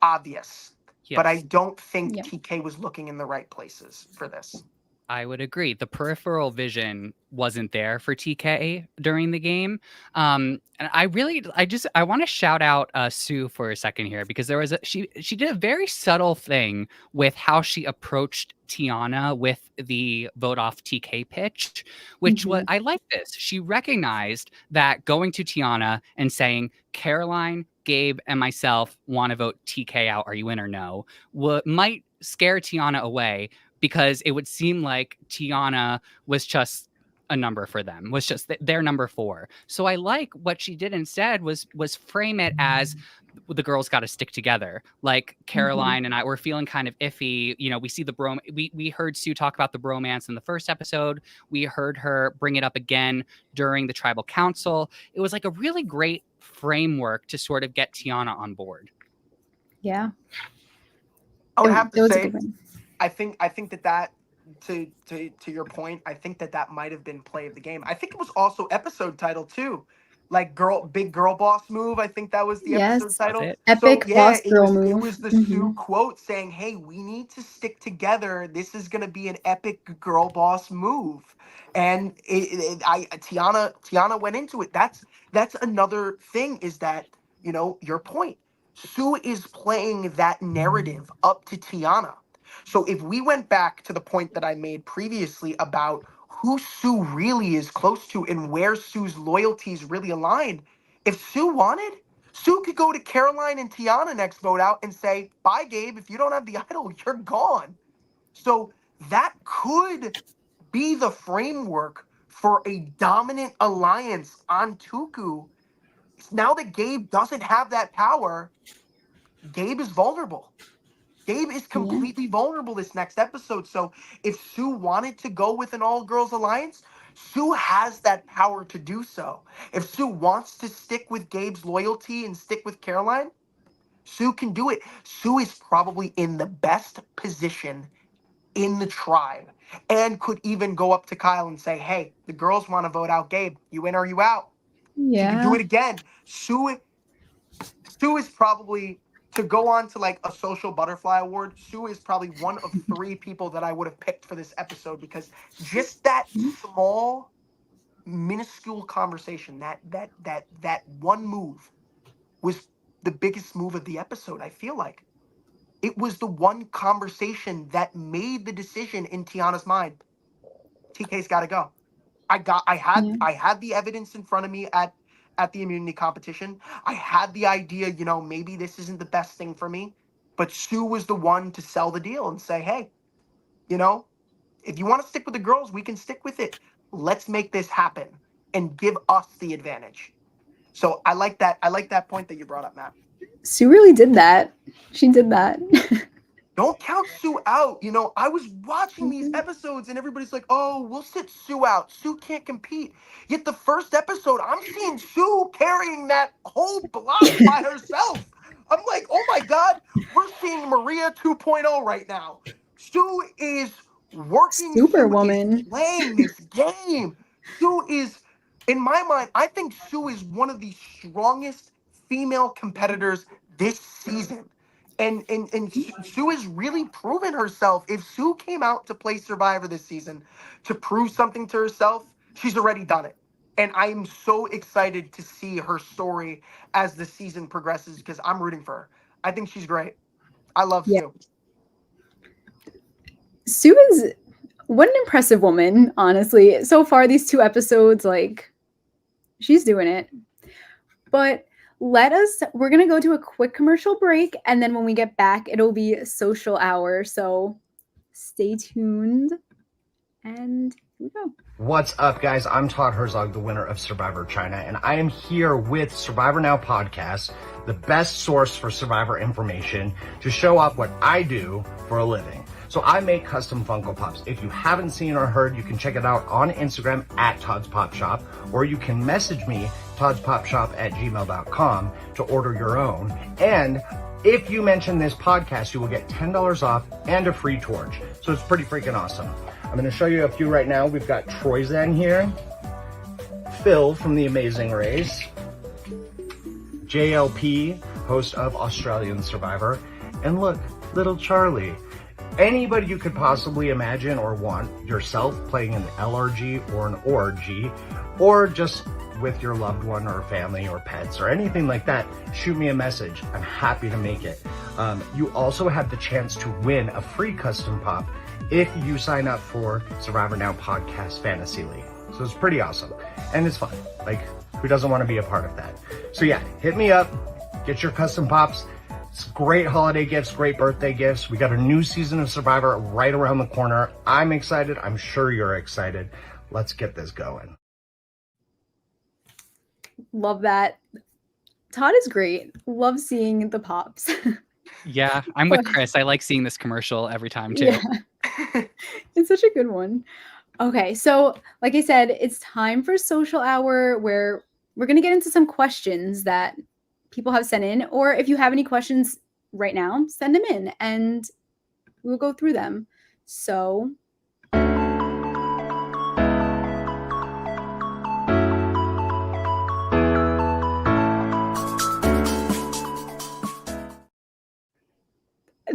obvious. Yes. But I don't think Yep. TK was looking in the right places for this. I would agree. The peripheral vision wasn't there for TK during the game. And I want to shout out Sue for a second here, because she did a very subtle thing with how she approached Tiana with the vote off TK pitch, which was, I like this. She recognized that going to Tiana and saying, Caroline, Gabe, and myself want to vote TK out. Are you in or no? Might scare Tiana away, because it would seem like Tiana was just a number for them, was just their number 4. So I like what she did instead was frame it as the girls got to stick together. Like Caroline and I were feeling kind of iffy. You know, we see the we heard Sue talk about the bromance in the first episode. We heard her bring it up again during the tribal council. It was like a really great framework to sort of get Tiana on board. Yeah. I would have to a say, good one. I think that to your point, I think that might have been play of the game. I think it was also episode title too, like big girl boss move. I think that was the episode title. Epic boss girl move. It was the Sue quote saying, "Hey, we need to stick together. This is going to be an epic girl boss move." And Tiana went into it. That's another thing, is that, you know, your point. Sue is playing that narrative up to Tiana. So if we went back to the point that I made previously about who Sue really is close to and where Sue's loyalties really align, if Sue wanted, Sue could go to Caroline and Tiana next vote out and say, bye, Gabe, if you don't have the idol, you're gone. So that could be the framework for a dominant alliance on Tuku. Now that Gabe doesn't have that power, Gabe is vulnerable. Gabe is completely vulnerable this next episode. So if Sue wanted to go with an all-girls alliance, Sue has that power to do so. If Sue wants to stick with Gabe's loyalty and stick with Caroline, Sue can do it. Sue is probably in the best position in the tribe, and could even go up to Kyle and say, hey, the girls want to vote out Gabe. You in or you out? Yeah. She can do it again. Sue is probably, to go on to like a social butterfly award, Sue is probably one of 3 people that I would have picked for this episode, because just that small, minuscule conversation, that one move was the biggest move of the episode. I feel like it was the one conversation that made the decision in Tiana's mind. TK's got to go. I had the evidence in front of me at the immunity competition. I had the idea, you know, maybe this isn't the best thing for me, but Sue was the one to sell the deal and say, hey, you know, if you want to stick with the girls, we can stick with it. Let's make this happen and give us the advantage. So I like that. I like that point that you brought up, Matt. Sue really did that. She did that. Don't count Sue out. You know, I was watching these episodes and everybody's like, oh, we'll sit Sue out. Sue can't compete. Yet the first episode, I'm seeing Sue carrying that whole block by herself. I'm like, oh my God, we're seeing Maria 2.0 right now. Sue is working. Superwoman. Sue is playing this game. Sue is, in my mind, I think Sue is one of the strongest female competitors this season. And Sue has really proven herself. If Sue came out to play Survivor this season to prove something to herself, she's already done it. And I'm so excited to see her story as the season progresses, because I'm rooting for her. I think she's great. I love Sue. Sue is what an impressive woman, honestly. So far, these 2 episodes, like, she's doing it. But we're going to go to a quick commercial break, and then when we get back, it'll be social hour. So stay tuned, and here we go. What's up, guys? I'm Todd Herzog, the winner of Survivor China, and I am here with Survivor Now Podcast, the best source for Survivor information, to show off what I do for a living. So I make custom Funko Pops. If you haven't seen or heard, you can check it out on Instagram at Todd's Pop Shop, or you can message me, toddspopshop@gmail.com, to order your own. And if you mention this podcast, you will get $10 off and a free torch. So it's pretty freaking awesome. I'm going to show you a few right now. We've got Troyzan here, Phil from The Amazing Race, JLP, host of Australian Survivor. And look, little Charlie. Anybody you could possibly imagine or want yourself playing an LRG or an ORG, or just with your loved one or family or pets or anything like that, shoot me a message. I'm happy to make it. You also have the chance to win a free custom pop if you sign up for Survivor Now Podcast Fantasy League. So it's pretty awesome. And it's fun. Like, who doesn't want to be a part of that? So yeah, hit me up, get your custom pops. It's great holiday gifts, great birthday gifts. We got a new season of Survivor right around the corner. I'm excited. I'm sure you're excited. Let's get this going. Love that. Todd is great. Love seeing the pops. Yeah, I'm with Chris. I like seeing this commercial every time too. Yeah. It's such a good one. Okay, so like I said, it's time for social hour where we're going to get into some questions that people have sent in, or if you have any questions right now, send them in and we'll go through them. So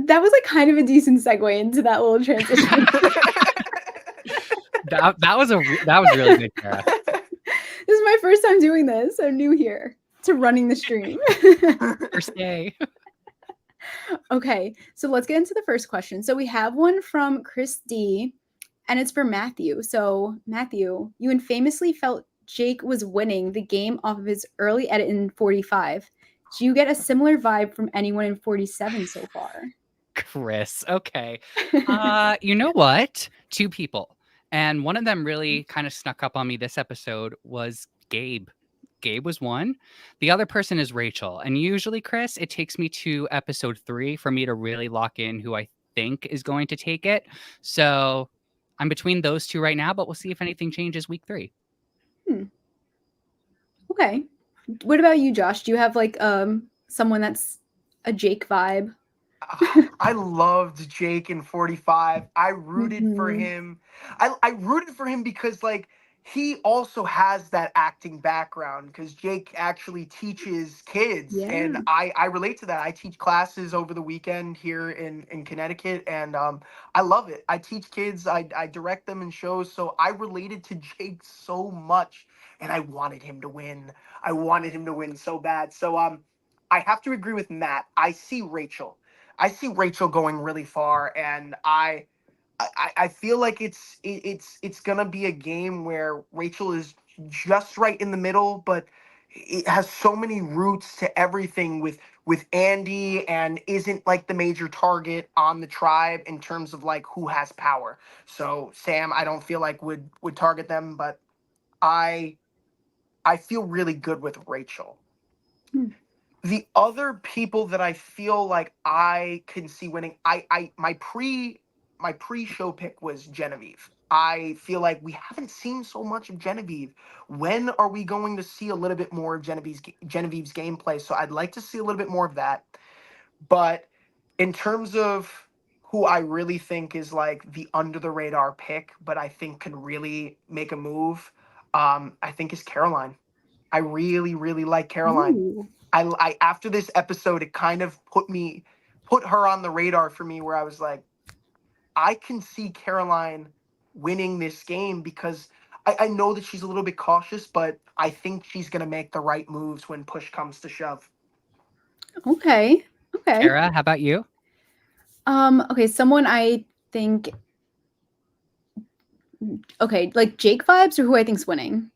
that was like kind of a decent segue into that little transition. that was really good, Kara. This is my first time doing this. I'm new here to running the stream. First day. Okay, so let's get into the first question. So we have one from Chris D, and it's for Matthew. So Matthew, you infamously felt Jake was winning the game off of his early edit in 45. Do you get a similar vibe from anyone in 47 so far? Chris, okay. You know what? Two people. And one of them really kind of snuck up on me this episode was Gabe. Gabe was one. The other person is Rachel. And usually, Chris, it takes me to episode 3 for me to really lock in who I think is going to take it. So I'm between those two right now, but we'll see if anything changes week 3. Okay. What about you, Josh? Do you have like someone that's a Jake vibe? I loved Jake in 45. I rooted for him. I rooted for him because like he also has that acting background, because Jake actually teaches kids. Yeah. And I relate to that. I teach classes over the weekend here in Connecticut, and I love it. I teach kids, I direct them in shows, so I related to Jake so much, and I wanted him to win. I wanted him to win so bad. So I have to agree with Matt. I see Rachel going really far, and I feel like it's gonna be a game where Rachel is just right in the middle, but it has so many roots to everything with Andy, and isn't like the major target on the tribe in terms of like who has power. So Sam, I don't feel like would target them, but I feel really good with Rachel. The other people that I feel like I can see winning, my pre-show pick was Genevieve. I feel like we haven't seen so much of Genevieve. When are we going to see a little bit more of Genevieve's gameplay? So I'd like to see a little bit more of that. But in terms of who I really think is like the under the radar pick, but I think can really make a move, I think is Caroline. I really, really like Caroline. Ooh. I after this episode, it kind of put her on the radar for me, where I was like, I can see Caroline winning this game, because I know that she's a little bit cautious, but I think she's going to make the right moves when push comes to shove. Okay. Kara, how about you? Okay, someone I think, okay, like Jake vibes, or who I think's winning?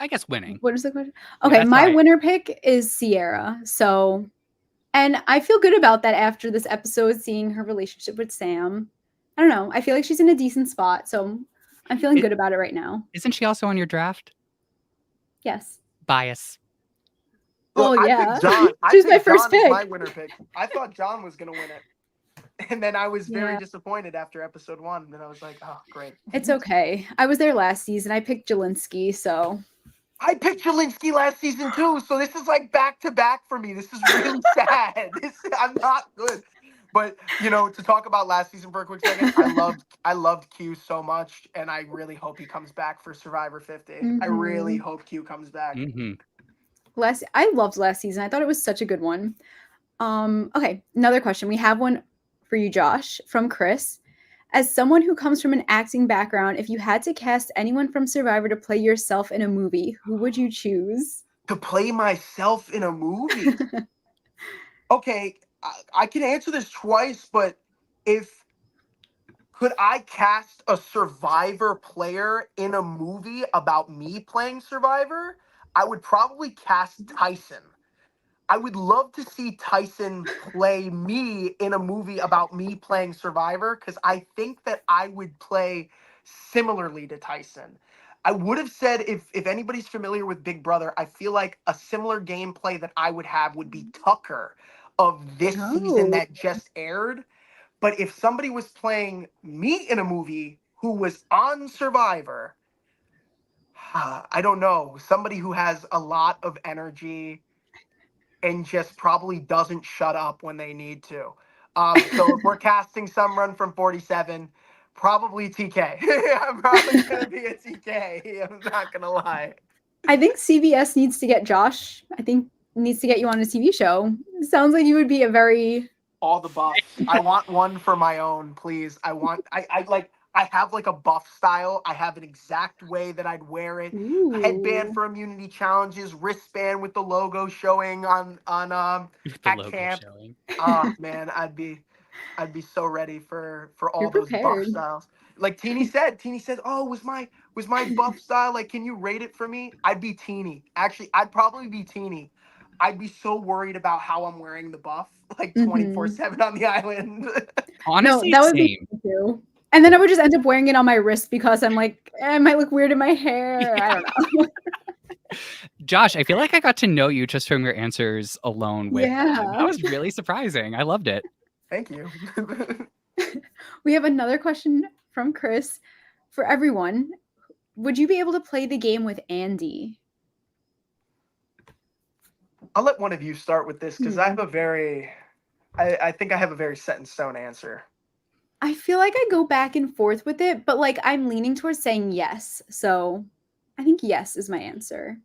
I guess winning. What is the question? Okay, Yeah, my right. winner pick is Sierra. So, and I feel good about that after this episode, seeing her relationship with Sam. I don't know. I feel like she's in a decent spot, so I'm feeling good about it right now. Isn't she also on your draft? Yes. Bias. Oh, I yeah. picked John. She's my first John as pick. my winner pick. I thought John was going to win it. And then I was very Yeah. disappointed after episode 1. Then I was like, oh, great. It's okay. I was there last season. I picked Jelinski, so. I picked Jelinski last season too, so this is like back to back for me. This is really sad. I'm not good. But to talk about last season for a quick second, I loved Q so much, and I really hope he comes back for Survivor 50. I really hope Q comes back. Mm-hmm. I loved last season. I thought it was such a good one. Okay, another question. We have one for you, Josh, from Chris. As someone who comes from an acting background, if you had to cast anyone from Survivor to play yourself in a movie, who would you choose? To play myself in a movie? Okay, I can answer this twice, but if could I cast a Survivor player in a movie about me playing Survivor? I would probably cast Tyson. I would love to see Tyson play me in a movie about me playing Survivor because I think that I would play similarly to Tyson. I would have said if anybody's familiar with Big Brother, I feel like a similar gameplay that I would have would be Tucker of this season Oh. that just aired. But if somebody was playing me in a movie who was on Survivor, I don't know, somebody who has a lot of energy and just probably doesn't shut up when they need to. So if we're casting someone from 47, probably TK. I'm probably gonna be a TK. I'm not gonna lie. I think CBS needs to get Josh. I think needs to get you on a TV show. Sounds like you would be a very All the buffs. I want one for my own, please. I have like a buff style. I have an exact way that I'd wear it. Headband for immunity challenges, wristband with the logo showing on With the at logo camp. showing. Oh man, I'd be so ready for all You're those buff prepared. styles. Like Teeny said, oh, was my buff style like, can you rate it for me? I'd be Teeny. Actually, I'd probably be Teeny. I'd be so worried about how I'm wearing the buff like 24/7 on the island. No, Honestly, that would be same. me too. And then I would just end up wearing it on my wrist because I'm like, it might look weird in my hair. I don't know. Josh, I feel like I got to know you just from your answers alone with that. That Yeah. was really surprising. I loved it. Thank you. We have another question from Chris. For everyone, would you be able to play the game with Andy? I'll let one of you start with this because I have a very, I think I have a very set in stone answer. I feel like I go back and forth with it, but like I'm leaning towards saying yes. So I think yes is my answer.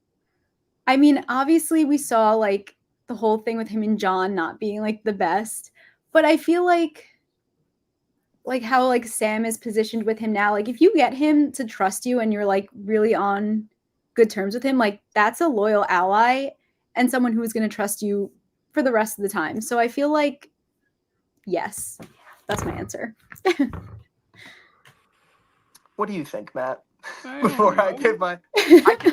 I mean, obviously we saw like the whole thing with him and John not being like the best, but I feel like how like Sam is positioned with him now, like if you get him to trust you and you're like really on good terms with him, like that's a loyal ally and someone who is going to trust you for the rest of the time. So I feel like yes. That's my answer. What do you think, Matt? I Before I don't give know. my,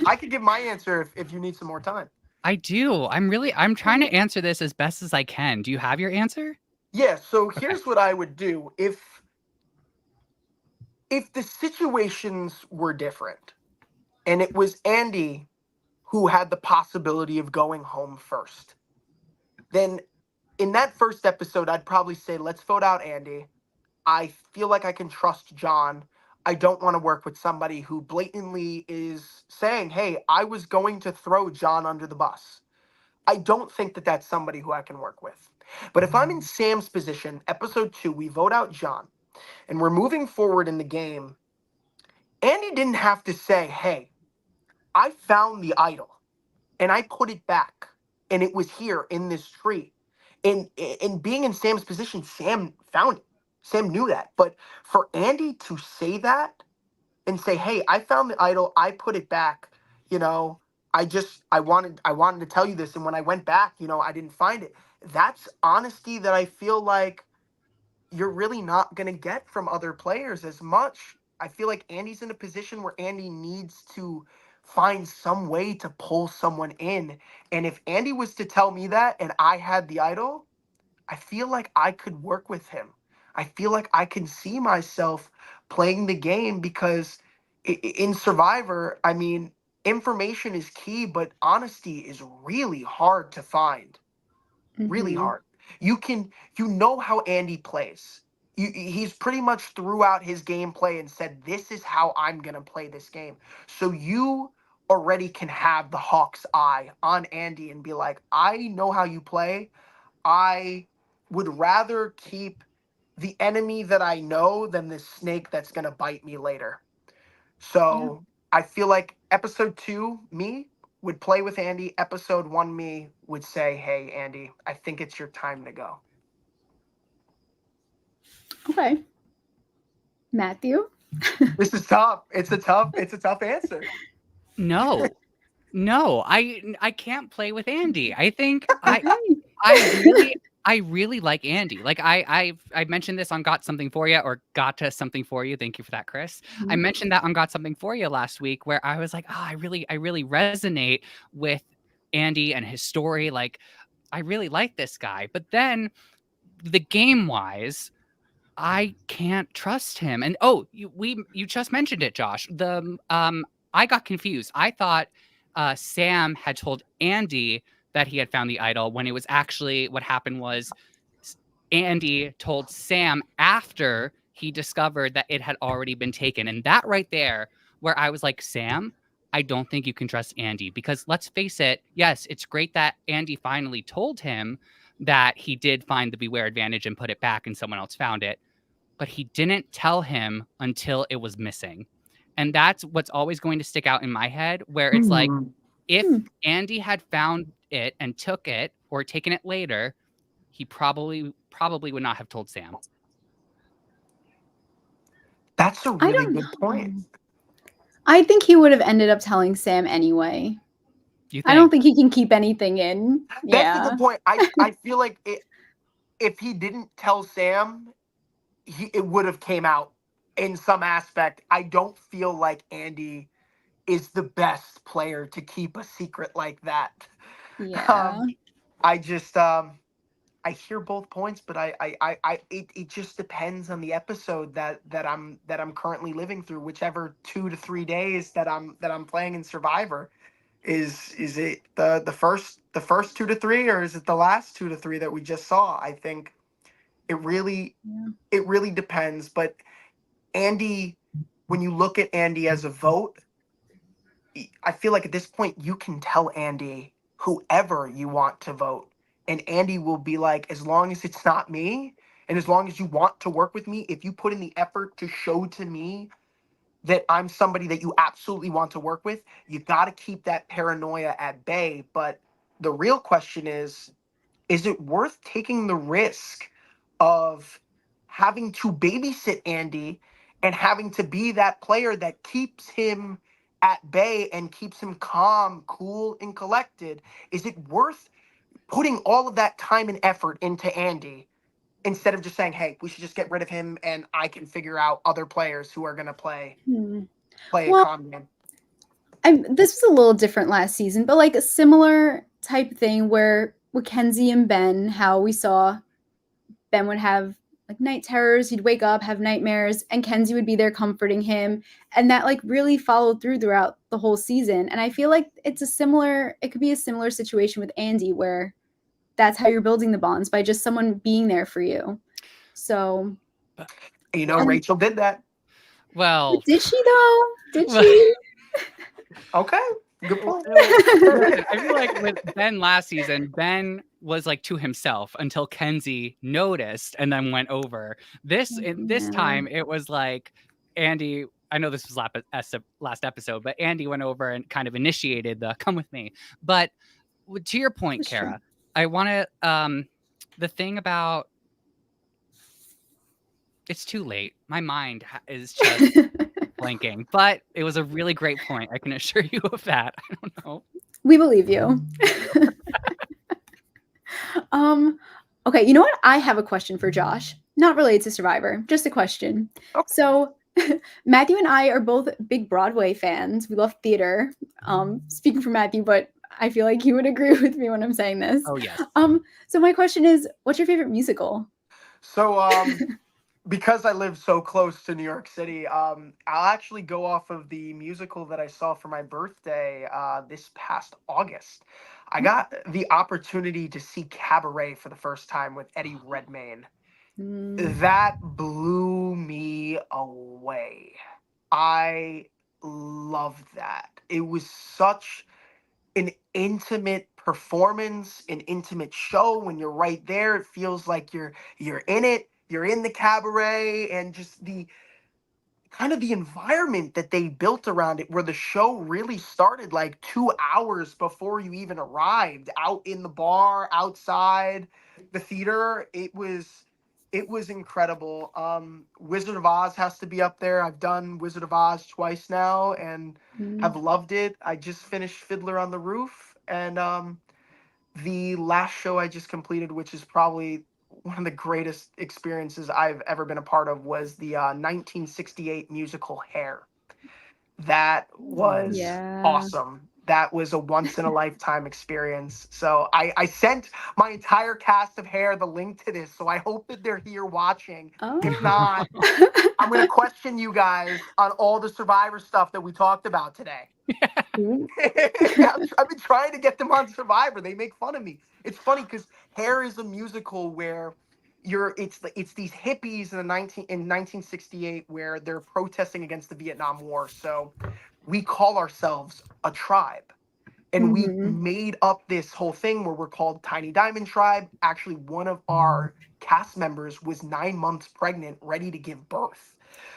I could give my answer if you need some more time. I do. I'm trying to answer this as best as I can. Do you have your answer? Yeah. So Okay. here's what I would do if the situations were different, and it was Andy who had the possibility of going home first, then in that first episode, I'd probably say, let's vote out Andy. I feel like I can trust John. I don't want to work with somebody who blatantly is saying, hey, I was going to throw John under the bus. I don't think that that's somebody who I can work with. But if I'm in Sam's position, episode 2, we vote out John, and we're moving forward in the game, Andy didn't have to say, hey, I found the idol and I put it back and it was here in this tree. And being in Sam's position, Sam found it. Sam knew that. But for Andy to say that and say, hey, I found the idol, I put it back, you know, I wanted to tell you this. And when I went back, you know, I didn't find it. That's honesty that I feel like you're really not going to get from other players as much. I feel like Andy's in a position where Andy needs to find some way to pull someone in. And if Andy was to tell me that and I had the idol, I feel like I could work with him. I feel like I can see myself playing the game because in Survivor, I mean, information is key, but honesty is really hard to find. Really hard. You know how Andy plays. He's pretty much throughout his gameplay and said, this is how I'm going to play this game. So you already can have the hawk's eye on Andy and be like, I know how you play. I would rather keep the enemy that I know than the snake that's going to bite me later. So I feel like episode 2, me would play with Andy. Episode 1 me would say, hey, Andy, I think it's your time to go. Okay. Matthew? This is tough. It's a tough answer. No, I can't play with Andy. I think Okay. I really like Andy. Like I mentioned this on Got Something For You or Got to Something For You. Thank you for that, Chris. I Mhm. mentioned that on Got Something For You last week where I was like, oh, I really resonate with Andy and his story. Like, I really like this guy. But then the game wise, I can't trust him. And you just mentioned it, Josh. I got confused. I thought Sam had told Andy that he had found the idol when it was actually what happened was Andy told Sam after he discovered that it had already been taken. And that right there, where I was like, Sam, I don't think you can trust Andy because let's face it, yes, it's great that Andy finally told him that he did find the Beware Advantage and put it back and someone else found it, but he didn't tell him until it was missing. And that's what's always going to stick out in my head, where it's like, if Andy had found it and took it or taken it later, he probably would not have told Sam. That's a I really don't good know. point. I think he would have ended up telling Sam anyway. You I don't think? think he can keep anything in. That's a Yeah. good point. I feel like if he didn't tell Sam, it would have came out in some aspect. I don't feel like Andy is the best player to keep a secret like that. Yeah. I just I hear both points, but it just depends on the episode that I'm currently living through. Whichever 2 to 3 days that I'm playing in Survivor, is it the first 2 to 3, or is it the last 2 to 3 that we just saw? I think it really Yeah. it really depends. But Andy, when you look at Andy as a vote, I feel like at this point you can tell Andy whoever you want to vote, and Andy will be like, as long as it's not me, and as long as you want to work with me, if you put in the effort to show to me that I'm somebody that you absolutely want to work with, you got to keep that paranoia at bay. But the real question is it worth taking the risk of having to babysit Andy and having to be that player that keeps him at bay and keeps him calm, cool, and collected? Is it worth putting all of that time and effort into Andy instead of just saying, hey, we should just get rid of him and I can figure out other players who are going to play a Well, calm game? this was a little different last season, but like a similar type thing where with Kenzie and Ben, how we saw Ben would have like night terrors, he'd wake up, have nightmares, and Kenzie would be there comforting him. And that like really followed through throughout the whole season. And I feel like it could be a similar situation with Andy where that's how you're building the bonds, by just someone being there for you. So, Rachel did that. Well, did she though? Did well, she? Okay, good point. I feel like with Ben last season, Ben was like to himself until Kenzie noticed and then went over. This time it was like Andy. I know this was last episode, but Andy went over and kind of initiated the "come with me." But to your point, That's Kara, true. I want to the thing about it's too late. My mind is just blanking, but it was a really great point. I can assure you of that. I don't know. We believe you. Okay, you know what? I have a question for Josh. Not related to Survivor, just a question. Okay. So, Matthew and I are both big Broadway fans. We love theater. Speaking for Matthew, but I feel like he would agree with me when I'm saying this. Oh yes. So my question is, what's your favorite musical? So, because I live so close to New York City, I'll actually go off of the musical that I saw for my birthday this past August. I got the opportunity to see Cabaret for the first time with Eddie Redmayne. That blew me away. I loved that. It was such an intimate performance, an intimate show. When you're right there, it feels like you're in it. You're in the cabaret, and just kind of the environment that they built around it, where the show really started like 2 hours before you even arrived, out in the bar, outside the theater. It was incredible. Wizard of Oz has to be up there. I've done Wizard of Oz twice now and have loved it. I just finished Fiddler on the Roof, and the last show I just completed, which is probably one of the greatest experiences I've ever been a part of, was the 1968 musical Hair. That was awesome. That was a once in a lifetime experience. So I sent my entire cast of Hair the link to this. So I hope that they're here watching. If not, I'm going to question you guys on all the Survivor stuff that we talked about today. I've been trying to get them on Survivor. They make fun of me. It's funny because Hair is a musical where it's these hippies in 1968 where they're protesting against the Vietnam War. So we call ourselves a tribe. And we made up this whole thing where we're called Tiny Diamond Tribe. Actually, one of our cast members was 9 months pregnant, ready to give birth.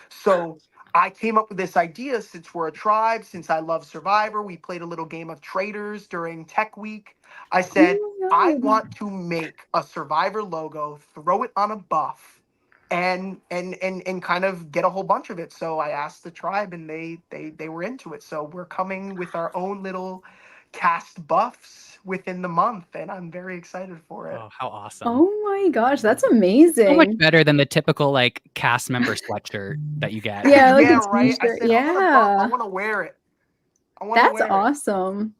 So I came up with this idea, since we're a tribe, since I love Survivor. We played a little game of Traders during Tech Week. I said, I want to make a Survivor logo, throw it on a buff, and kind of get a whole bunch of it. So I asked the tribe, and they were into it. So we're coming with our own little cast buffs within the month, and I'm very excited for it. Oh, how awesome. Oh my gosh, that's amazing. So much better than the typical like cast member sweatshirt that you get. Yeah, like Yeah, a right. I t-shirt. said, I want to wear it. That's awesome.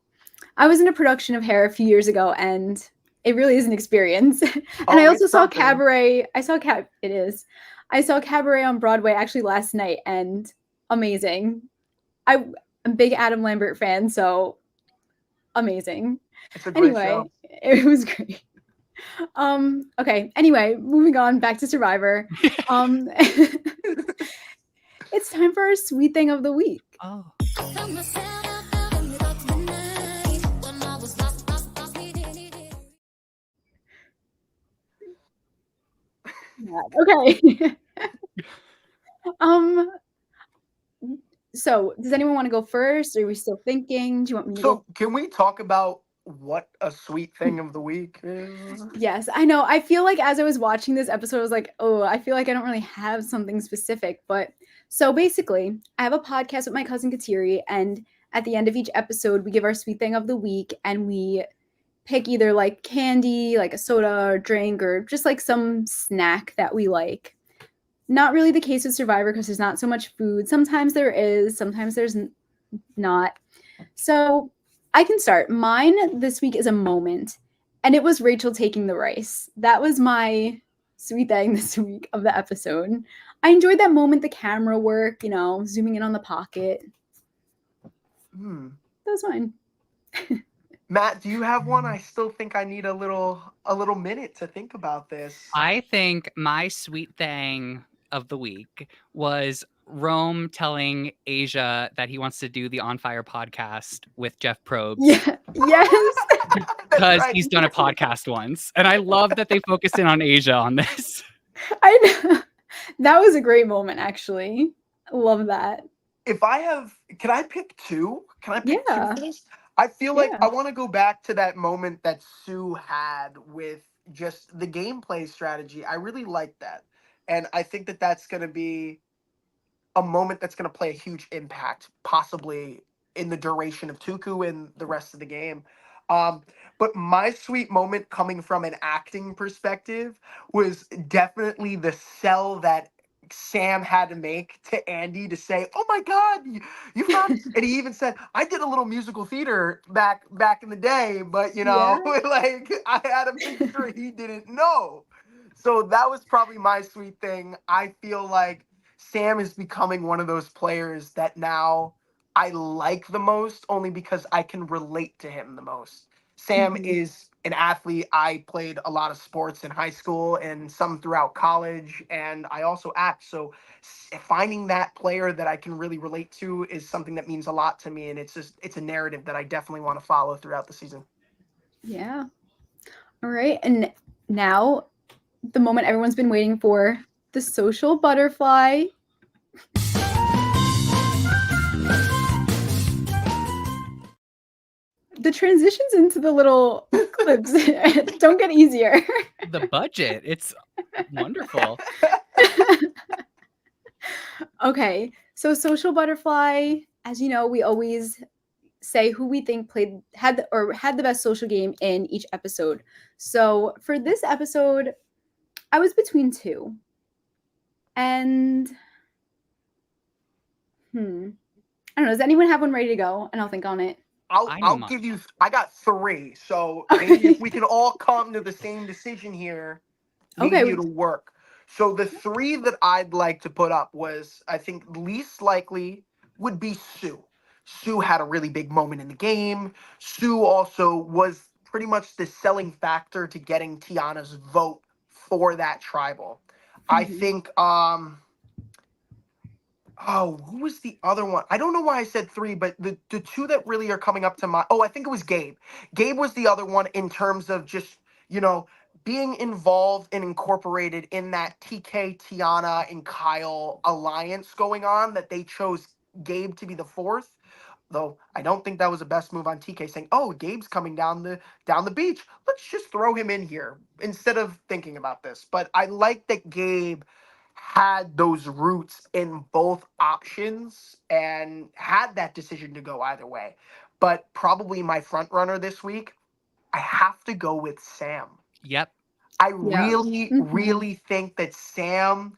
I was in a production of Hair a few years ago, and it really is an experience. And I also saw Cabaret. I saw Cabaret on Broadway actually last night, and amazing. I'm a big Adam Lambert fan, so amazing. It's a great show. It was great. Okay. Anyway, moving on back to Survivor. It's time for our sweet thing of the week. Oh. Okay. So does anyone want to go first? Are we still thinking? Do you want me to go? Can we talk about what a sweet thing of the week is? Yes, I know. I feel like as I was watching this episode, I was like, oh, I feel like I don't really have something specific. But so basically, I have a podcast with my cousin Kateri, and at the end of each episode, we give our sweet thing of the week, and we pick either like candy, like a soda or drink, or just like some snack that we like. Not really the case with Survivor because there's not so much food. Sometimes there is, sometimes there's not. So I can start. Mine this week is a moment, and it was Rachel taking the rice. That was my sweet thing this week of the episode. I enjoyed that moment, the camera work, zooming in on the pocket. That was mine. Matt, do you have one? I still think I need a little minute to think about this. I think my sweet thing of the week was Rome telling Asia that he wants to do the On Fire podcast with Jeff Probst. Yeah. Yes. Because he's done a podcast once. And I love that they focused in on Asia on this. I know. That was a great moment, actually. I love that. Can I pick two? Can I pick two for this? I feel like I want to go back to that moment that Sue had with just the gameplay strategy. I really like that. And I think that that's going to be a moment that's going to play a huge impact, possibly in the duration of Tuku and the rest of the game. But my sweet moment coming from an acting perspective was definitely the sell that Sam had to make to Andy to say, "Oh my God, you found," and he even said, "I did a little musical theater back in the day, but like I had to make sure he didn't know." So that was probably my sweet thing. I feel like Sam is becoming one of those players that now I like the most, only because I can relate to him the most. Sam is an athlete. I played a lot of sports in high school and some throughout college, and I also act. So finding that player that I can really relate to is something that means a lot to me, and it's a narrative that I definitely want to follow throughout the season. Yeah. All right, and now the moment everyone's been waiting for, the social butterfly. the transitions into the little clips don't get easier. The budget, it's wonderful. Okay, so Social Butterfly, as you know, we always say who we think had the best social game in each episode. So for this episode, I was between two. And I don't know, does anyone have one ready to go? And I'll think on it. I'll give you. I got 3, so maybe if we can all come to the same decision here, maybe it'll work. So the 3 that I'd like to put up was, I think, least likely would be Sue. Sue had a really big moment in the game. Sue also was pretty much the selling factor to getting Tiana's vote for that tribal. I think. Oh, who was the other one? I don't know why I said 3, but the 2 that really are coming up to mind. Oh, I think it was Gabe. Gabe was the other one in terms of just, being involved and incorporated in that TK, Tiana, and Kyle alliance going on, that they chose Gabe to be the 4th. Though I don't think that was the best move on TK, saying, "Oh, Gabe's coming down the beach. Let's just throw him in here," instead of thinking about this. But I like that Gabe had those roots in both options and had that decision to go either way. But probably my front runner this week, I have to go with Sam. Yep. I really think that Sam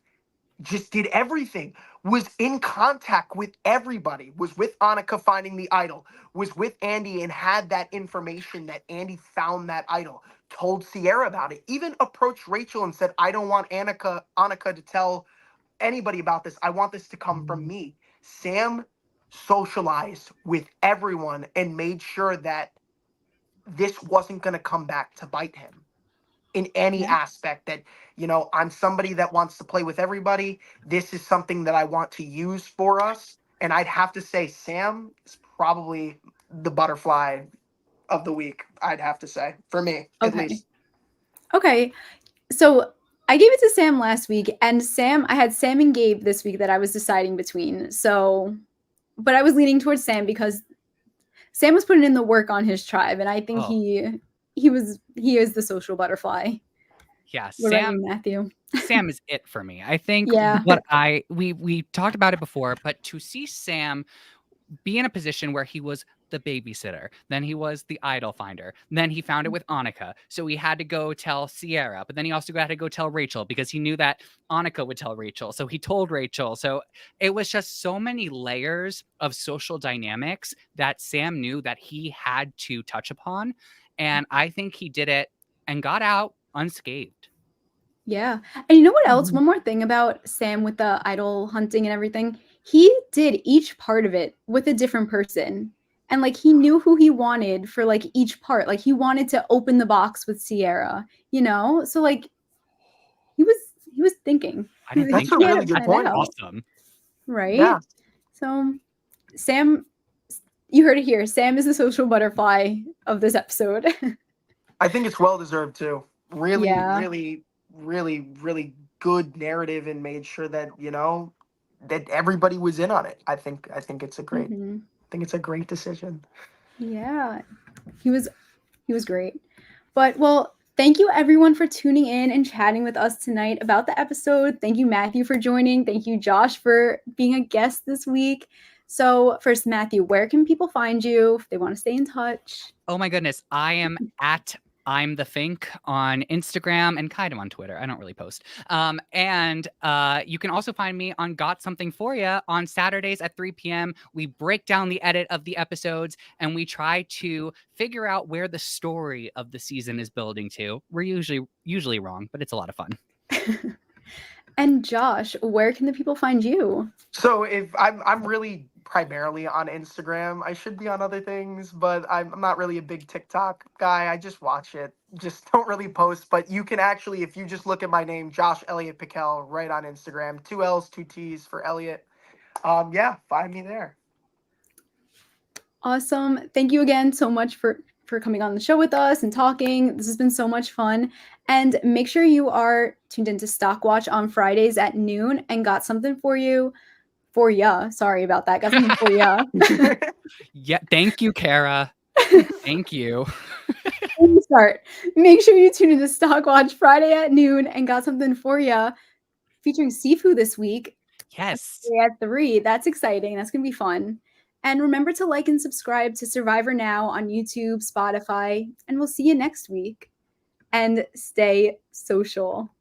just did everything, was in contact with everybody, was with Annika finding the idol, was with Andy and had that information that Andy found that idol, told Sierra about it, even approached Rachel and said, "I don't want Annika to tell anybody about this. I want this to come from me." Sam socialized with everyone and made sure that this wasn't going to come back to bite him in any aspect, that, I'm somebody that wants to play with everybody. This is something that I want to use for us. And I'd have to say Sam is probably the butterfly of the week, I'd have to say, for me, at least. Okay. So I gave it to Sam last week, and I had Sam and Gabe this week that I was deciding between. So, but I was leaning towards Sam because Sam was putting in the work on his tribe, and I think he is the social butterfly. Yeah, what about you, Matthew? Sam is it for me. I think we talked about it before, but to see Sam be in a position where he was the babysitter, then he was the idol finder, then he found it with Annika, so he had to go tell Sierra, but then he also had to go tell Rachel because he knew that Annika would tell Rachel, so he told Rachel. So it was just so many layers of social dynamics that Sam knew that he had to touch upon, and I think he did it and got out unscathed. Yeah. And you know what else? One more thing about Sam with the idol hunting and everything. He did each part of it with a different person. And he knew who he wanted for each part. He wanted to open the box with Sierra, So he was thinking. I didn't think that's a really good point. Awesome. Right? Yeah. So Sam, you heard it here. Sam is the social butterfly of this episode. I think it's well deserved too. Really good narrative, and made sure that, that everybody was in on it. I think it's a great I think it's a great decision. Yeah. He was great. But thank you everyone for tuning in and chatting with us tonight about the episode. Thank you, Matthew, for joining. Thank you, Josh, for being a guest this week. So first, Matthew, where can people find you if they want to stay in touch? Oh my goodness. I am at I'm the Fink on Instagram and kind of on Twitter. I don't really post. And you can also find me on Got Something For Ya on Saturdays at 3 p.m. We break down the edit of the episodes and we try to figure out where the story of the season is building to. We're usually wrong, but it's a lot of fun. And Josh, where can the people find you? So if I'm really primarily on Instagram. I should be on other things, but I'm not really a big TikTok guy. I just watch it. Just don't really post. But you can actually, if you just look at my name, Josh Elliot Pickel, right on Instagram. 2 L's, 2 T's for Elliot. Yeah, find me there. Awesome. Thank you again so much for coming on the show with us and talking. This has been so much fun. And make sure you are tuned into Stock Watch on Fridays at noon and got something for you. For ya. Sorry about that. Got something for ya. Yeah. Thank you, Kara. Thank you. Start. Make sure you tune in to Stock Watch Friday at noon and got something for you featuring Sifu this week. Yes. At 3. That's exciting. That's going to be fun. And remember to like and subscribe to Survivor Now on YouTube, Spotify, and we'll see you next week. And stay social.